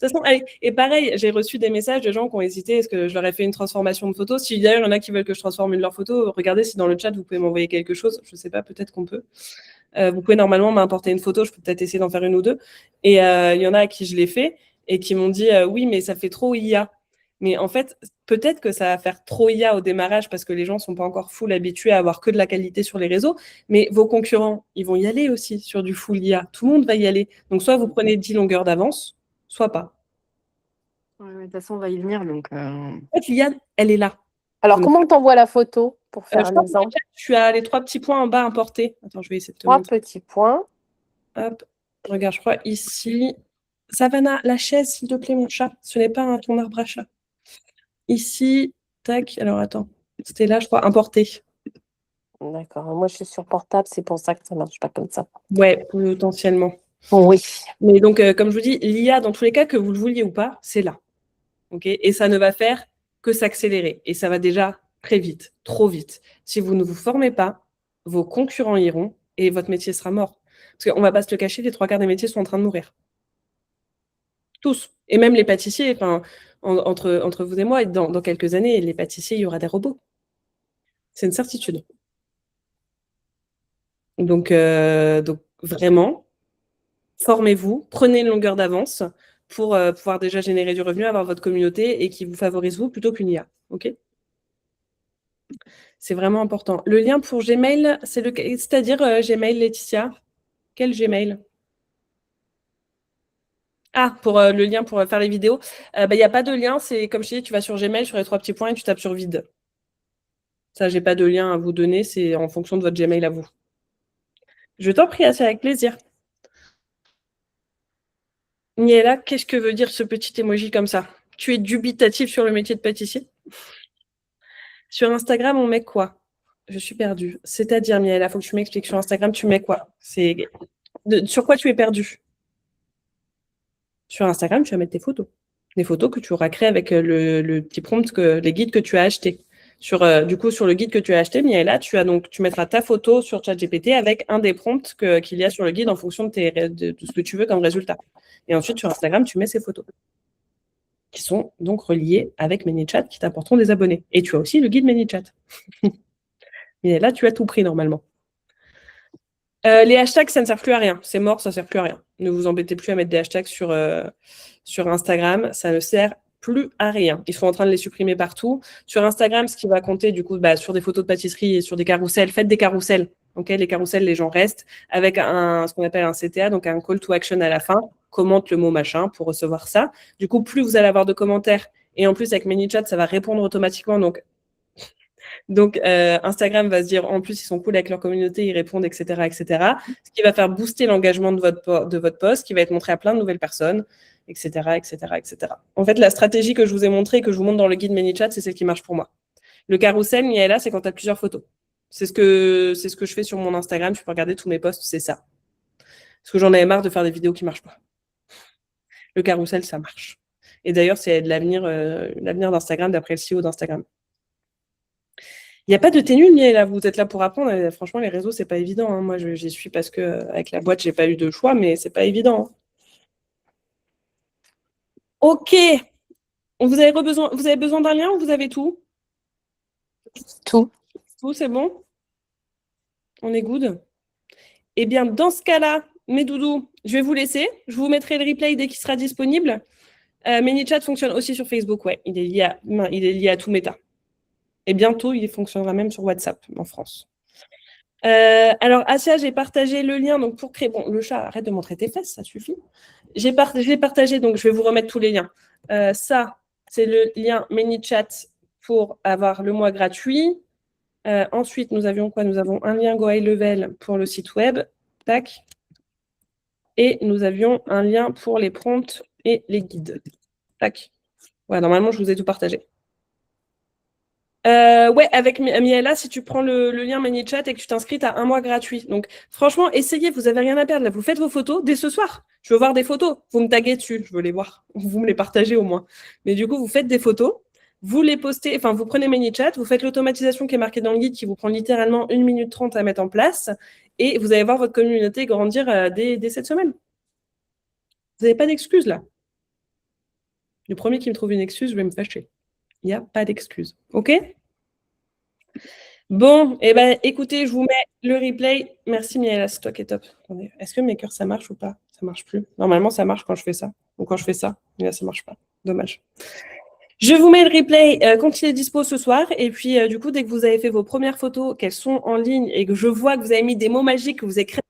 façon, allez, et pareil, j'ai reçu des messages de gens qui ont hésité, est-ce que je leur ai fait une transformation de photo? Si d'ailleurs il y en a qui veulent que je transforme une de leurs photos, regardez si dans le chat vous pouvez m'envoyer quelque chose. Je ne sais pas, peut-être qu'on peut. Vous pouvez normalement m'importer une photo, je peux peut-être essayer d'en faire une ou deux. Et il y en a à qui je l'ai fait et qui m'ont dit oui, mais ça fait trop IA. Mais en fait, peut-être que ça va faire trop IA au démarrage parce que les gens ne sont pas encore full habitués à avoir que de la qualité sur les réseaux. Mais vos concurrents, ils vont y aller aussi sur du full IA. Tout le monde va y aller. Donc, soit vous prenez 10 longueurs d'avance, soit pas. Ouais, de toute façon, on va y venir. Donc, En fait, l'IA, elle est là. Alors, comment on t'envoie la photo pour faire un exemple? Tu as les 3 petits points en bas importés. Attends, je vais essayer de te 3 montrer. petits points. Hop, regarde, je crois ici. Savannah, la chaise, s'il te plaît, mon chat. Ce n'est pas ton arbre à chat. Ici, tac. Alors, attends. C'était là, je crois, importé. D'accord. Moi, je suis sur portable, c'est pour ça que ça ne marche pas comme ça. Ouais, potentiellement. Oui. Mais donc, comme je vous dis, l'IA, dans tous les cas, que vous le vouliez ou pas, c'est là. Okay, et ça ne va faire que s'accélérer. Et ça va déjà très vite, trop vite. Si vous ne vous formez pas, vos concurrents iront et votre métier sera mort. Parce qu'on ne va pas se le cacher, les 3/4 des métiers sont en train de mourir. Tous. Et même les pâtissiers, entre vous et moi, dans quelques années, les pâtissiers, il y aura des robots. C'est une certitude. Donc vraiment, formez-vous, prenez une longueur d'avance pour pouvoir déjà générer du revenu, avoir votre communauté et qui vous favorise vous plutôt qu'une IA. OK? C'est vraiment important. Le lien pour Gmail, c'est-à-dire Gmail, Laetitia? Quel Gmail? Ah, pour le lien pour faire les vidéos. Il n'y a pas de lien. C'est comme je t'ai dit, tu vas sur Gmail, sur les 3 petits points et tu tapes sur vide. Ça, j'ai pas de lien à vous donner. C'est en fonction de votre Gmail à vous. Je t'en prie, c'est avec plaisir. Niela, qu'est-ce que veut dire ce petit emoji comme ça? Tu es dubitatif sur le métier de pâtissier? Sur Instagram, on met quoi? Je suis perdue. C'est-à-dire, Niela, il faut que tu m'expliques. Sur Instagram, tu mets quoi? Sur quoi tu es perdue? Sur Instagram, tu vas mettre tes photos. Les photos que tu auras créées avec le petit prompt, les guides que tu as achetés. Du coup, sur le guide que tu as acheté, Miaela, tu mettras ta photo sur ChatGPT avec un des prompts qu'il y a sur le guide en fonction de ce que tu veux comme résultat. Et ensuite, sur Instagram, tu mets ces photos qui sont donc reliées avec ManyChat qui t'apporteront des abonnés. Et tu as aussi le guide ManyChat. Miaela, tu as tout pris normalement. Les hashtags, ça ne sert plus à rien. C'est mort, ça ne sert plus à rien. Ne vous embêtez plus à mettre des hashtags sur Instagram. Ça ne sert plus à rien. Ils sont en train de les supprimer partout. Sur Instagram, ce qui va compter, du coup, sur des photos de pâtisserie et sur des carousels, faites des carousels. Okay, les carousels, les gens restent avec ce qu'on appelle un CTA, donc un call to action à la fin. Commente le mot machin pour recevoir ça. Du coup, plus vous allez avoir de commentaires et en plus, avec ManyChat, ça va répondre automatiquement. Donc, Instagram va se dire, en plus, ils sont cool avec leur communauté, ils répondent, etc., etc. Ce qui va faire booster l'engagement de votre post, qui va être montré à plein de nouvelles personnes, etc., etc., etc. En fait, la stratégie que je vous ai montrée, que je vous montre dans le guide ManyChat, c'est celle qui marche pour moi. Le carrousel, Miaela, c'est quand tu as plusieurs photos. C'est ce que je fais sur mon Instagram. Tu peux regarder tous mes posts, c'est ça. Parce que j'en avais marre de faire des vidéos qui ne marchent pas. Le carrousel, ça marche. Et d'ailleurs, c'est de l'avenir d'Instagram, d'après le CEO d'Instagram. Il n'y a pas de tenue, Miaela. Vous êtes là pour apprendre. Franchement, les réseaux, c'est pas évident. Hein. Moi, j'y suis parce que avec la boîte, j'ai pas eu de choix, mais c'est pas évident. Hein. Ok. Vous avez besoin d'un lien ou vous avez tout? Tout. Tout, c'est bon? On est good? Eh bien, dans ce cas-là, mes doudous, je vais vous laisser. Je vous mettrai le replay dès qu'il sera disponible. ManyChat fonctionne aussi sur Facebook, ouais. Il est lié à tout Meta. Et bientôt, il fonctionnera même sur WhatsApp en France. Alors, Asia, j'ai partagé le lien donc pour créer. Bon, le chat, arrête de montrer tes fesses, ça suffit. J'ai partagé, donc je vais vous remettre tous les liens. Ça, c'est le lien ManyChat pour avoir le mois gratuit. Ensuite, nous avions quoi? Nous avons un lien Go High Level pour le site web. Tac. Et nous avions un lien pour les prompts et les guides. Tac. Ouais, normalement, je vous ai tout partagé. Ouais, avec Miaela, si tu prends le lien ManyChat et que tu t'inscris, tu as un mois gratuit. Donc, franchement, essayez, vous n'avez rien à perdre. Là, vous faites vos photos dès ce soir. Je veux voir des photos. Vous me taguez dessus, je veux les voir. Vous me les partagez au moins. Mais du coup, vous faites des photos, vous les postez, enfin, vous prenez ManyChat, vous faites l'automatisation qui est marquée dans le guide qui vous prend littéralement 1 minute 30 à mettre en place et vous allez voir votre communauté grandir dès cette semaine. Vous n'avez pas d'excuses là. Le premier qui me trouve une excuse, je vais me fâcher. Il n'y a pas d'excuse. OK? Bon, eh ben, écoutez, je vous mets le replay. Merci Miaela, c'est toi qui es top. Attendez, est-ce que Maker, ça marche ou pas? Ça marche plus. Normalement, ça marche quand je fais ça. Ou quand je fais ça. Mais là, ça marche pas. Dommage. Je vous mets le replay quand il est dispo ce soir. Et puis, du coup, dès que vous avez fait vos premières photos, qu'elles sont en ligne et que je vois que vous avez mis des mots magiques, que vous avez créé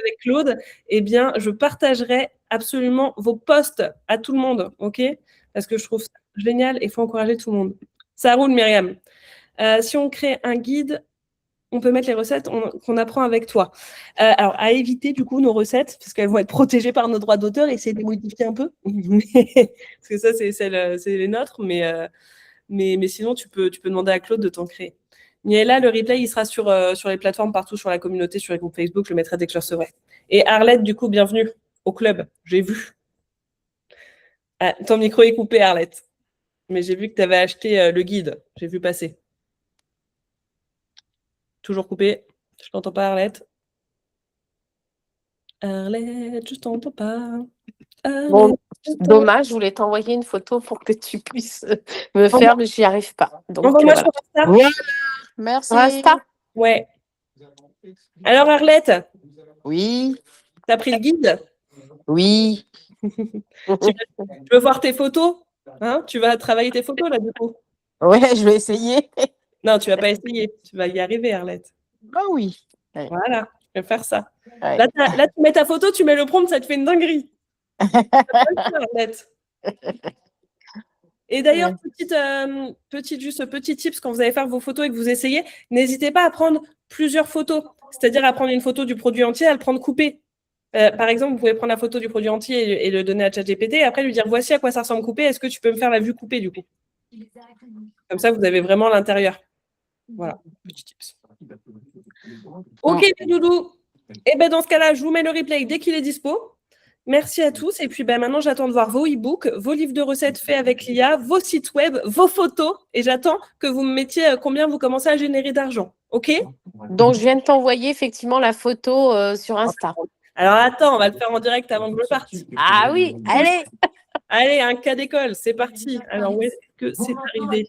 avec Claude, eh bien, je partagerai absolument vos posts à tout le monde, ok? Parce que je trouve ça génial et il faut encourager tout le monde. Ça roule, Myriam. Si on crée un guide, on peut mettre les recettes qu'on apprend avec toi. Alors, à éviter, du coup, nos recettes, parce qu'elles vont être protégées par nos droits d'auteur, essayer de les modifier un peu. Parce que ça, c'est les nôtres, mais sinon, tu peux demander à Claude de t'en créer. Miaela, le replay, il sera sur les plateformes partout, sur la communauté, sur les groupes Facebook. Je le mettrai dès que je le recevrai. Et Arlette, du coup, bienvenue au club. J'ai vu. Ah, ton micro est coupé, Arlette. Mais j'ai vu que tu avais acheté le guide. J'ai vu passer. Toujours coupé. Je t'entends pas, Arlette. Arlette, je t'entends pas. Arlette, Bon, dommage, je voulais t'envoyer une photo pour que tu puisses me faire, mais j'y arrive pas. Donc, envoie-moi voilà. sur Insta. Voilà. Merci. Sur Insta? Ouais. Alors, Arlette, Oui, t'as pris le guide? oui. Tu veux voir tes photos? Hein? Tu vas travailler tes photos, là, du coup? Ouais, je vais essayer. Non, tu vas pas essayer. Tu vas y arriver, Arlette. Ah oui. Voilà, je vais faire ça. Ouais. Là, tu mets ta photo, tu mets le prompt, ça te fait une dinguerie. Ça va le faire, Arlette. Et d'ailleurs, petit tips, quand vous allez faire vos photos et que vous essayez, n'hésitez pas à prendre plusieurs photos. C'est-à-dire à prendre une photo du produit entier, à le prendre coupé. Par exemple, vous pouvez prendre la photo du produit entier et le donner à ChatGPT et après lui dire voici à quoi ça ressemble coupé, est-ce que tu peux me faire la vue coupée du coup? Comme ça, vous avez vraiment l'intérieur. Voilà, petit tips. Ok, mes doudous. Et ben dans ce cas-là, je vous mets le replay dès qu'il est dispo. Merci à tous. Et puis maintenant, j'attends de voir vos e-books, vos livres de recettes faits avec l'IA, vos sites web, vos photos. Et j'attends que vous me mettiez combien vous commencez à générer d'argent. OK? Donc, je viens de t'envoyer effectivement la photo sur Insta. Alors attends, on va le faire en direct avant que je parte. Ah oui, allez! Allez, un cas d'école, c'est parti. Alors, où est-ce que c'est arrivé?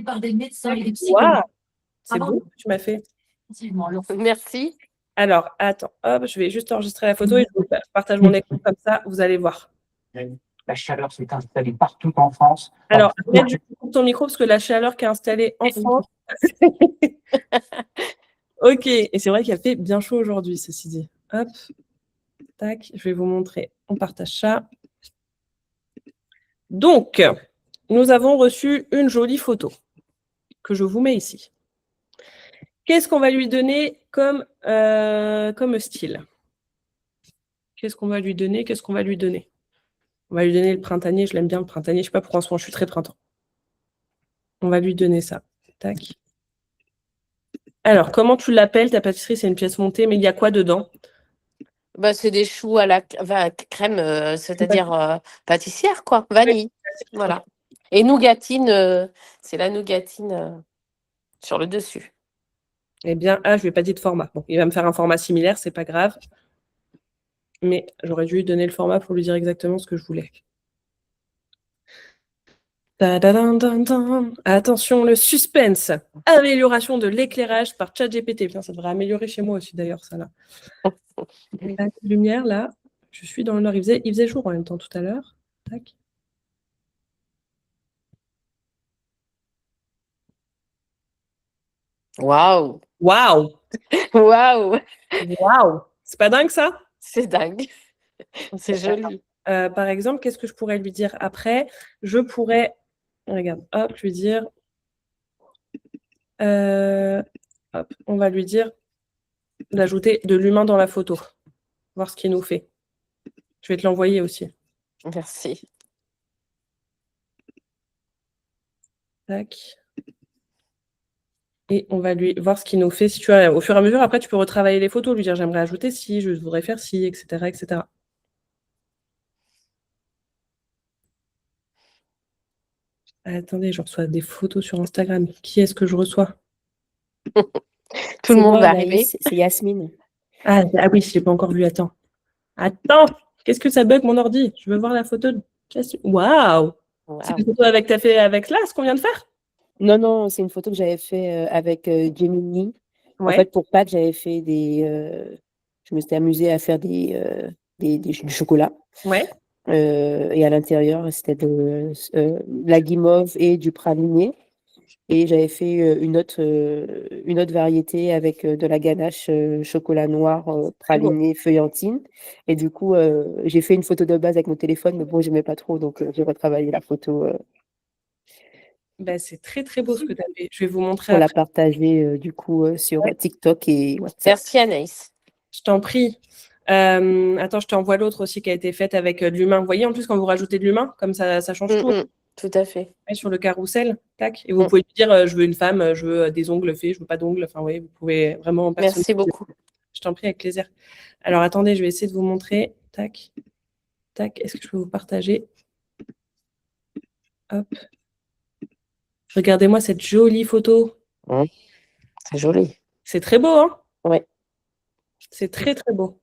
Par des médecins et des Waouh, psychologues. c'est beau, tu m'as fait. Merci. Alors, attends, hop, je vais juste enregistrer la photo et je vous partage mon écran comme ça, vous allez voir. La chaleur s'est installée partout en France. Alors, je coupe ton micro parce que la chaleur qui est installée en France. Ok, et c'est vrai qu'il a fait bien chaud aujourd'hui, ceci dit. Hop, tac, je vais vous montrer. On partage ça. Donc, nous avons reçu une jolie photo que je vous mets ici. Qu'est-ce qu'on va lui donner comme style? Qu'est-ce qu'on va lui donner? On va lui donner le printanier, je l'aime bien le printanier, je ne sais pas pourquoi en ce moment je suis très printemps. On va lui donner ça. Tac. Alors, comment tu l'appelles, ta pâtisserie? C'est une pièce montée, mais il y a quoi dedans? Bah, c'est des choux à la crème, c'est-à-dire pâtissière, quoi, vanille. Voilà. Et nougatine, c'est la nougatine sur le dessus. Eh bien, je lui ai pas dit de format. Bon, il va me faire un format similaire, c'est pas grave. Mais j'aurais dû lui donner le format pour lui dire exactement ce que je voulais. Attention, le suspense. Amélioration de l'éclairage par ChatGPT. Putain, ça devrait améliorer chez moi aussi d'ailleurs, ça là. La lumière là, je suis dans le nord. Il faisait jour en même temps tout à l'heure. Tac. Waouh! Waouh! Waouh! Waouh! C'est pas dingue ça? C'est dingue. C'est joli. Par exemple, qu'est-ce que je pourrais lui dire après? Je pourrais, regarde, hop, lui dire, hop, on va lui dire d'ajouter de l'humain dans la photo, voir ce qu'il nous fait. Je vais te l'envoyer aussi. Merci. Tac. Et on va lui voir ce qu'il nous fait. Si tu as, au fur et à mesure, après, tu peux retravailler les photos, lui dire j'aimerais ajouter ci, je voudrais faire ci, etc., etc. Attendez, je reçois des photos sur Instagram. Qui est-ce que je reçois? Tout le monde va arriver. C'est Yasmine. Ah oui, je l'ai pas encore vu. Attends. Qu'est-ce que ça bug mon ordi? Je veux voir la photo de Waouh! C'est une photo avec avec là, ce qu'on vient de faire? Non, c'est une photo que j'avais fait avec Gemini. Ouais. En fait, pour Pâques, j'avais fait je me suis amusée à faire du chocolat. Ouais. Et à l'intérieur, c'était de la guimauve et du praliné. Et j'avais fait une autre variété avec de la ganache chocolat noir, praliné, feuillantine. Et du coup, j'ai fait une photo de base avec mon téléphone, mais bon, j'aimais pas trop, donc j'ai retravaillé la photo Bah, c'est très très beau ce que tu as fait. Je vais vous montrer pour la après. partager du coup sur TikTok et WhatsApp. Merci Anaïs. Je t'en prie. Attends, je t'envoie l'autre aussi qui a été faite avec de l'humain. Vous voyez, en plus, quand vous rajoutez de l'humain, comme ça change tout. Tout à fait. Ouais, sur le carrousel, tac. Et vous pouvez lui dire, je veux une femme, je veux des ongles faits, je veux pas d'ongles. Enfin, oui, vous pouvez vraiment Merci beaucoup. Je t'en prie, avec plaisir. Alors, attendez, je vais essayer de vous montrer. Tac. Tac. Est-ce que je peux vous partager? Hop. Regardez-moi cette jolie photo. C'est joli. C'est très beau, hein? Ouais. C'est très, très beau.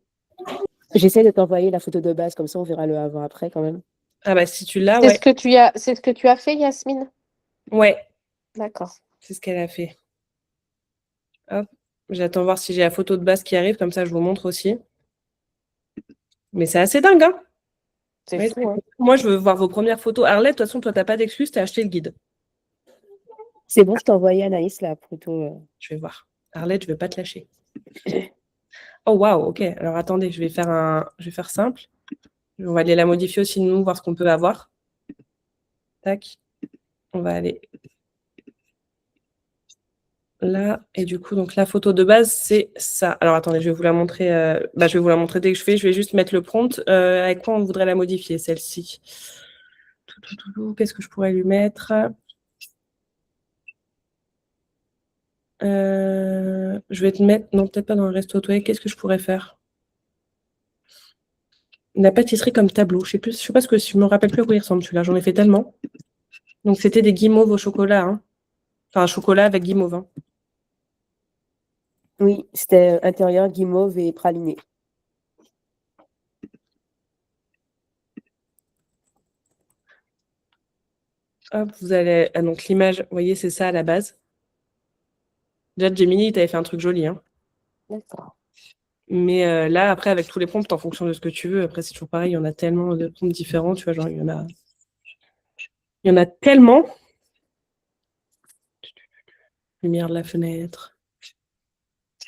J'essaie de t'envoyer la photo de base, comme ça on verra le avant-après quand même. Ah bah si tu l'as, C'est ouais. ce que tu as fait, Yasmine? Ouais. D'accord. C'est ce qu'elle a fait. Hop. J'attends voir si j'ai la photo de base qui arrive, comme ça je vous montre aussi. Mais c'est assez dingue, hein? C'est fou, hein? Moi, je veux voir vos premières photos. Arlette, de toute façon, toi, t'as pas d'excuse, t'as acheté le guide. C'est bon, je t'ai envoyé Anaïs la photo. Je vais voir. Arlette, je vais pas te lâcher. Oh waouh, ok. Alors attendez, je vais faire simple. On va aller la modifier aussi nous, voir ce qu'on peut avoir. Tac. On va aller là. Et du coup, donc la photo de base, c'est ça. Alors attendez, je vais vous la montrer. Je vais vous la montrer dès que je fais. Je vais juste mettre le prompt. Avec quoi on voudrait la modifier, celle-ci? Qu'est-ce que je pourrais lui mettre? Je vais te mettre. Non, peut-être pas dans le resto toilette. Qu'est-ce que je pourrais faire? La pâtisserie comme tableau. Je sais pas je me rappelle plus à quoi il ressemble celui-là. J'en ai fait tellement. Donc c'était des guimauves au chocolat. Hein. Enfin, un chocolat avec guimauve. Hein. Oui, c'était intérieur guimauve et praliné. Hop, vous allez. Ah, donc l'image, vous voyez, c'est ça à la base. Déjà, Gemini, t'avais fait un truc joli. Hein. D'accord. Mais là, après, avec tous les prompts, en fonction de ce que tu veux, après, c'est toujours pareil, il y en a tellement de prompts différents, tu vois, genre, il y en a tellement. Lumière de la fenêtre. Je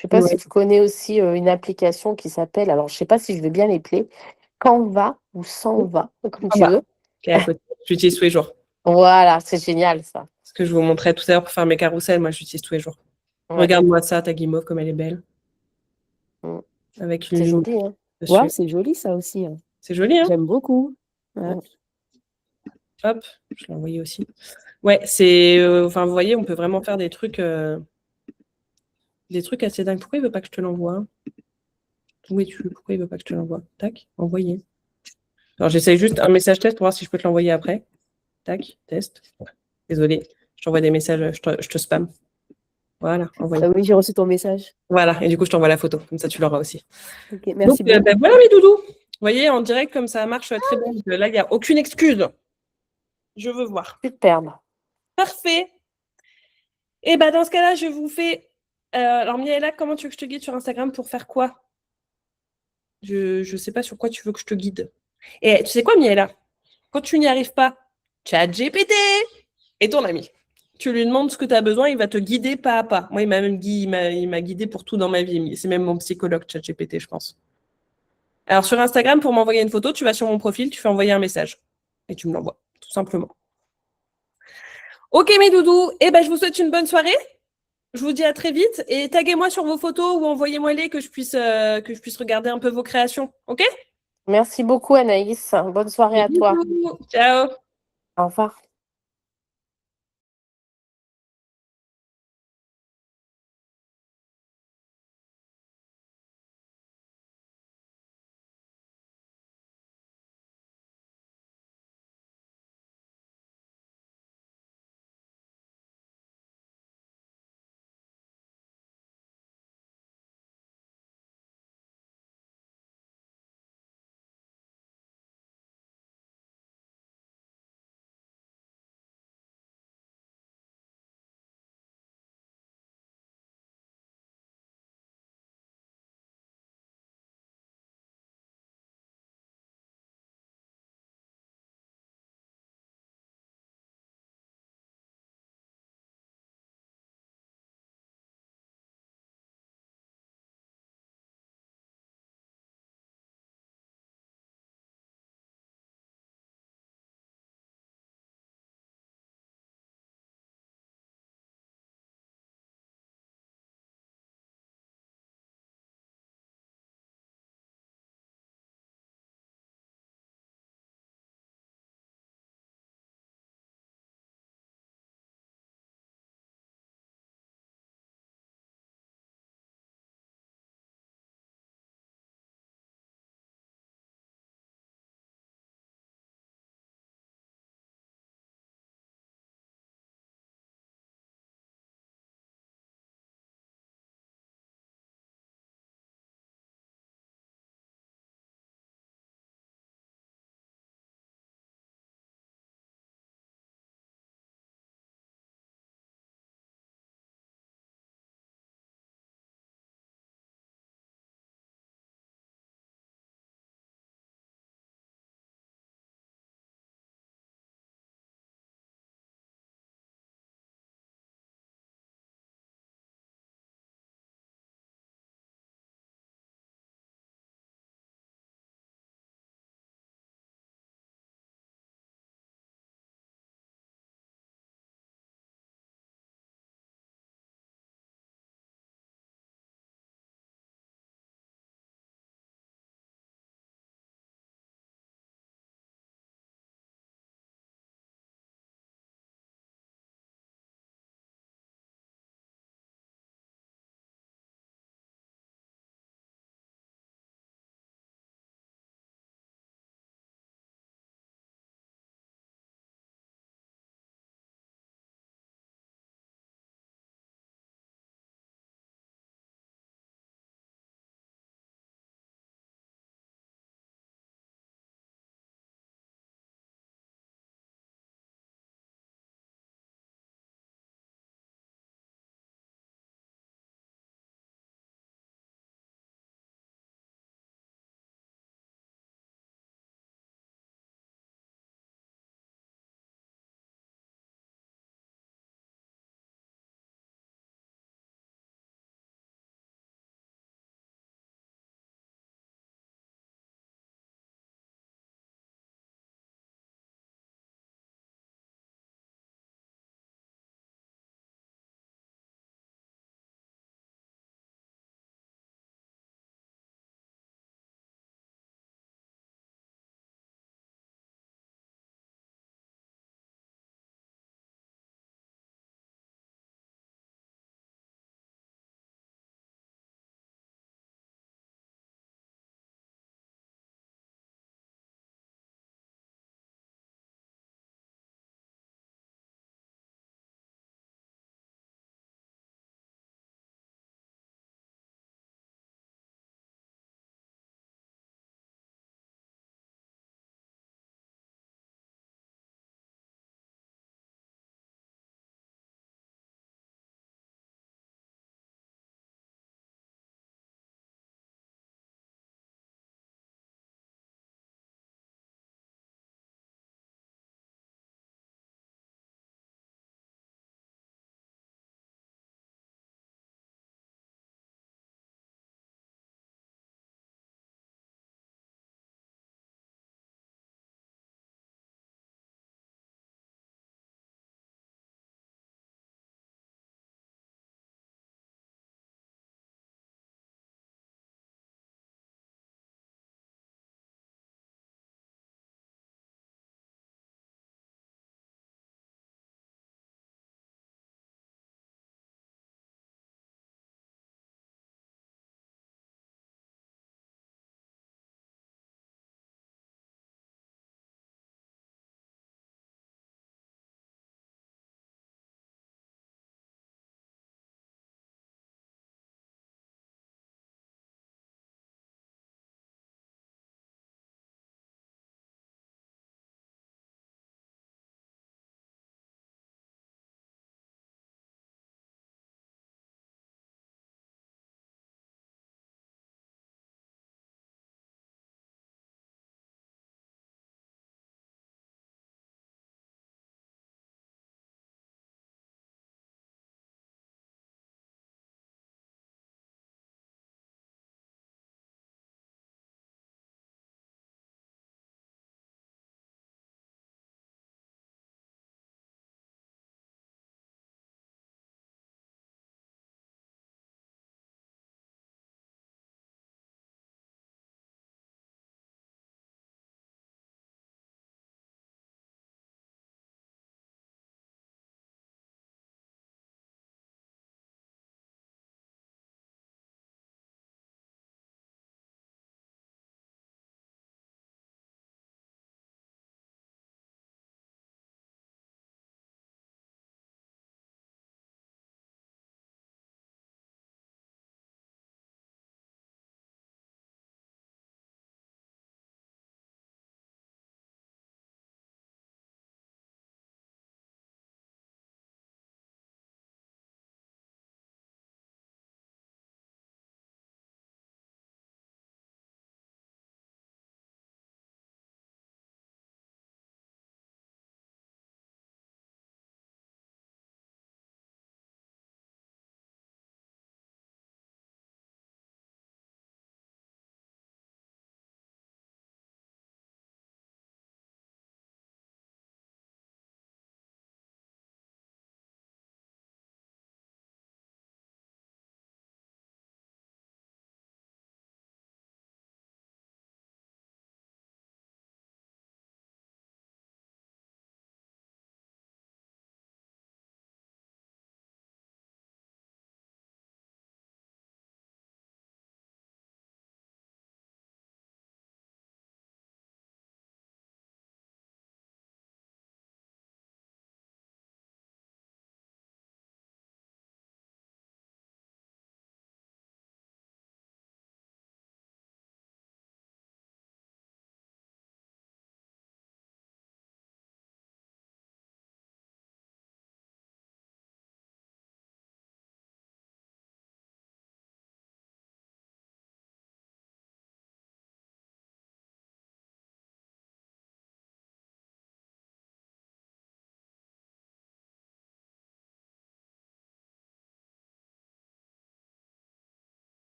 sais pas si tu connais aussi une application qui s'appelle, alors je sais pas si je vais bien l'épeler, Canva ou Sanva, comme tu veux. Qui est à côté. J'utilise tous les jours. Voilà, c'est génial ça. Ce que je vous montrais tout à l'heure pour faire mes carousels, moi, j'utilise tous les jours. Ouais. Regarde-moi ça, ta guimauve, comme elle est belle. Avec une c'est joli, hein? Wow, c'est joli ça aussi. Hein. C'est joli, hein? J'aime beaucoup. Ouais. Hop, je l'ai envoyé aussi. Ouais, c'est. Enfin, vous voyez, on peut vraiment faire des trucs assez dingues. Pourquoi il veut pas que je te l'envoie, hein? Où es-tu? Pourquoi il veut pas que je te l'envoie? Tac, envoyer. Alors, j'essaye juste un message test pour voir si je peux te l'envoyer après. Tac, test. Désolée, je t'envoie des messages, je te spam. Voilà, envoyé. Oui, j'ai reçu ton message. Voilà, et du coup, je t'envoie la photo. Comme ça, tu l'auras aussi. Ok, merci Donc, beaucoup. voilà mes doudous. Vous voyez, en direct, comme ça marche très bien. Là, il n'y a aucune excuse. Je veux voir. Superbe. Parfait. Et bah, dans ce cas-là, je vous fais. Alors, Miaela, comment tu veux que je te guide sur Instagram pour faire quoi? Je ne sais pas sur quoi tu veux que je te guide. Et tu sais quoi, Miaela? Quand tu n'y arrives pas, ChatGPT est ton ami. Tu lui demandes ce que tu as besoin, il va te guider pas à pas. Moi, il m'a guidé pour tout dans ma vie. C'est même mon psychologue, ChatGPT, je pense. Alors, sur Instagram, pour m'envoyer une photo, tu vas sur mon profil, tu fais envoyer un message. Et tu me l'envoies, tout simplement. Ok, mes doudous. Eh ben, je vous souhaite une bonne soirée. Je vous dis à très vite. Et taguez-moi sur vos photos ou envoyez-moi-les que je puisse regarder un peu vos créations. Ok? Merci beaucoup, Anaïs. Bonne soirée à toi. Bisous. Ciao. Au revoir.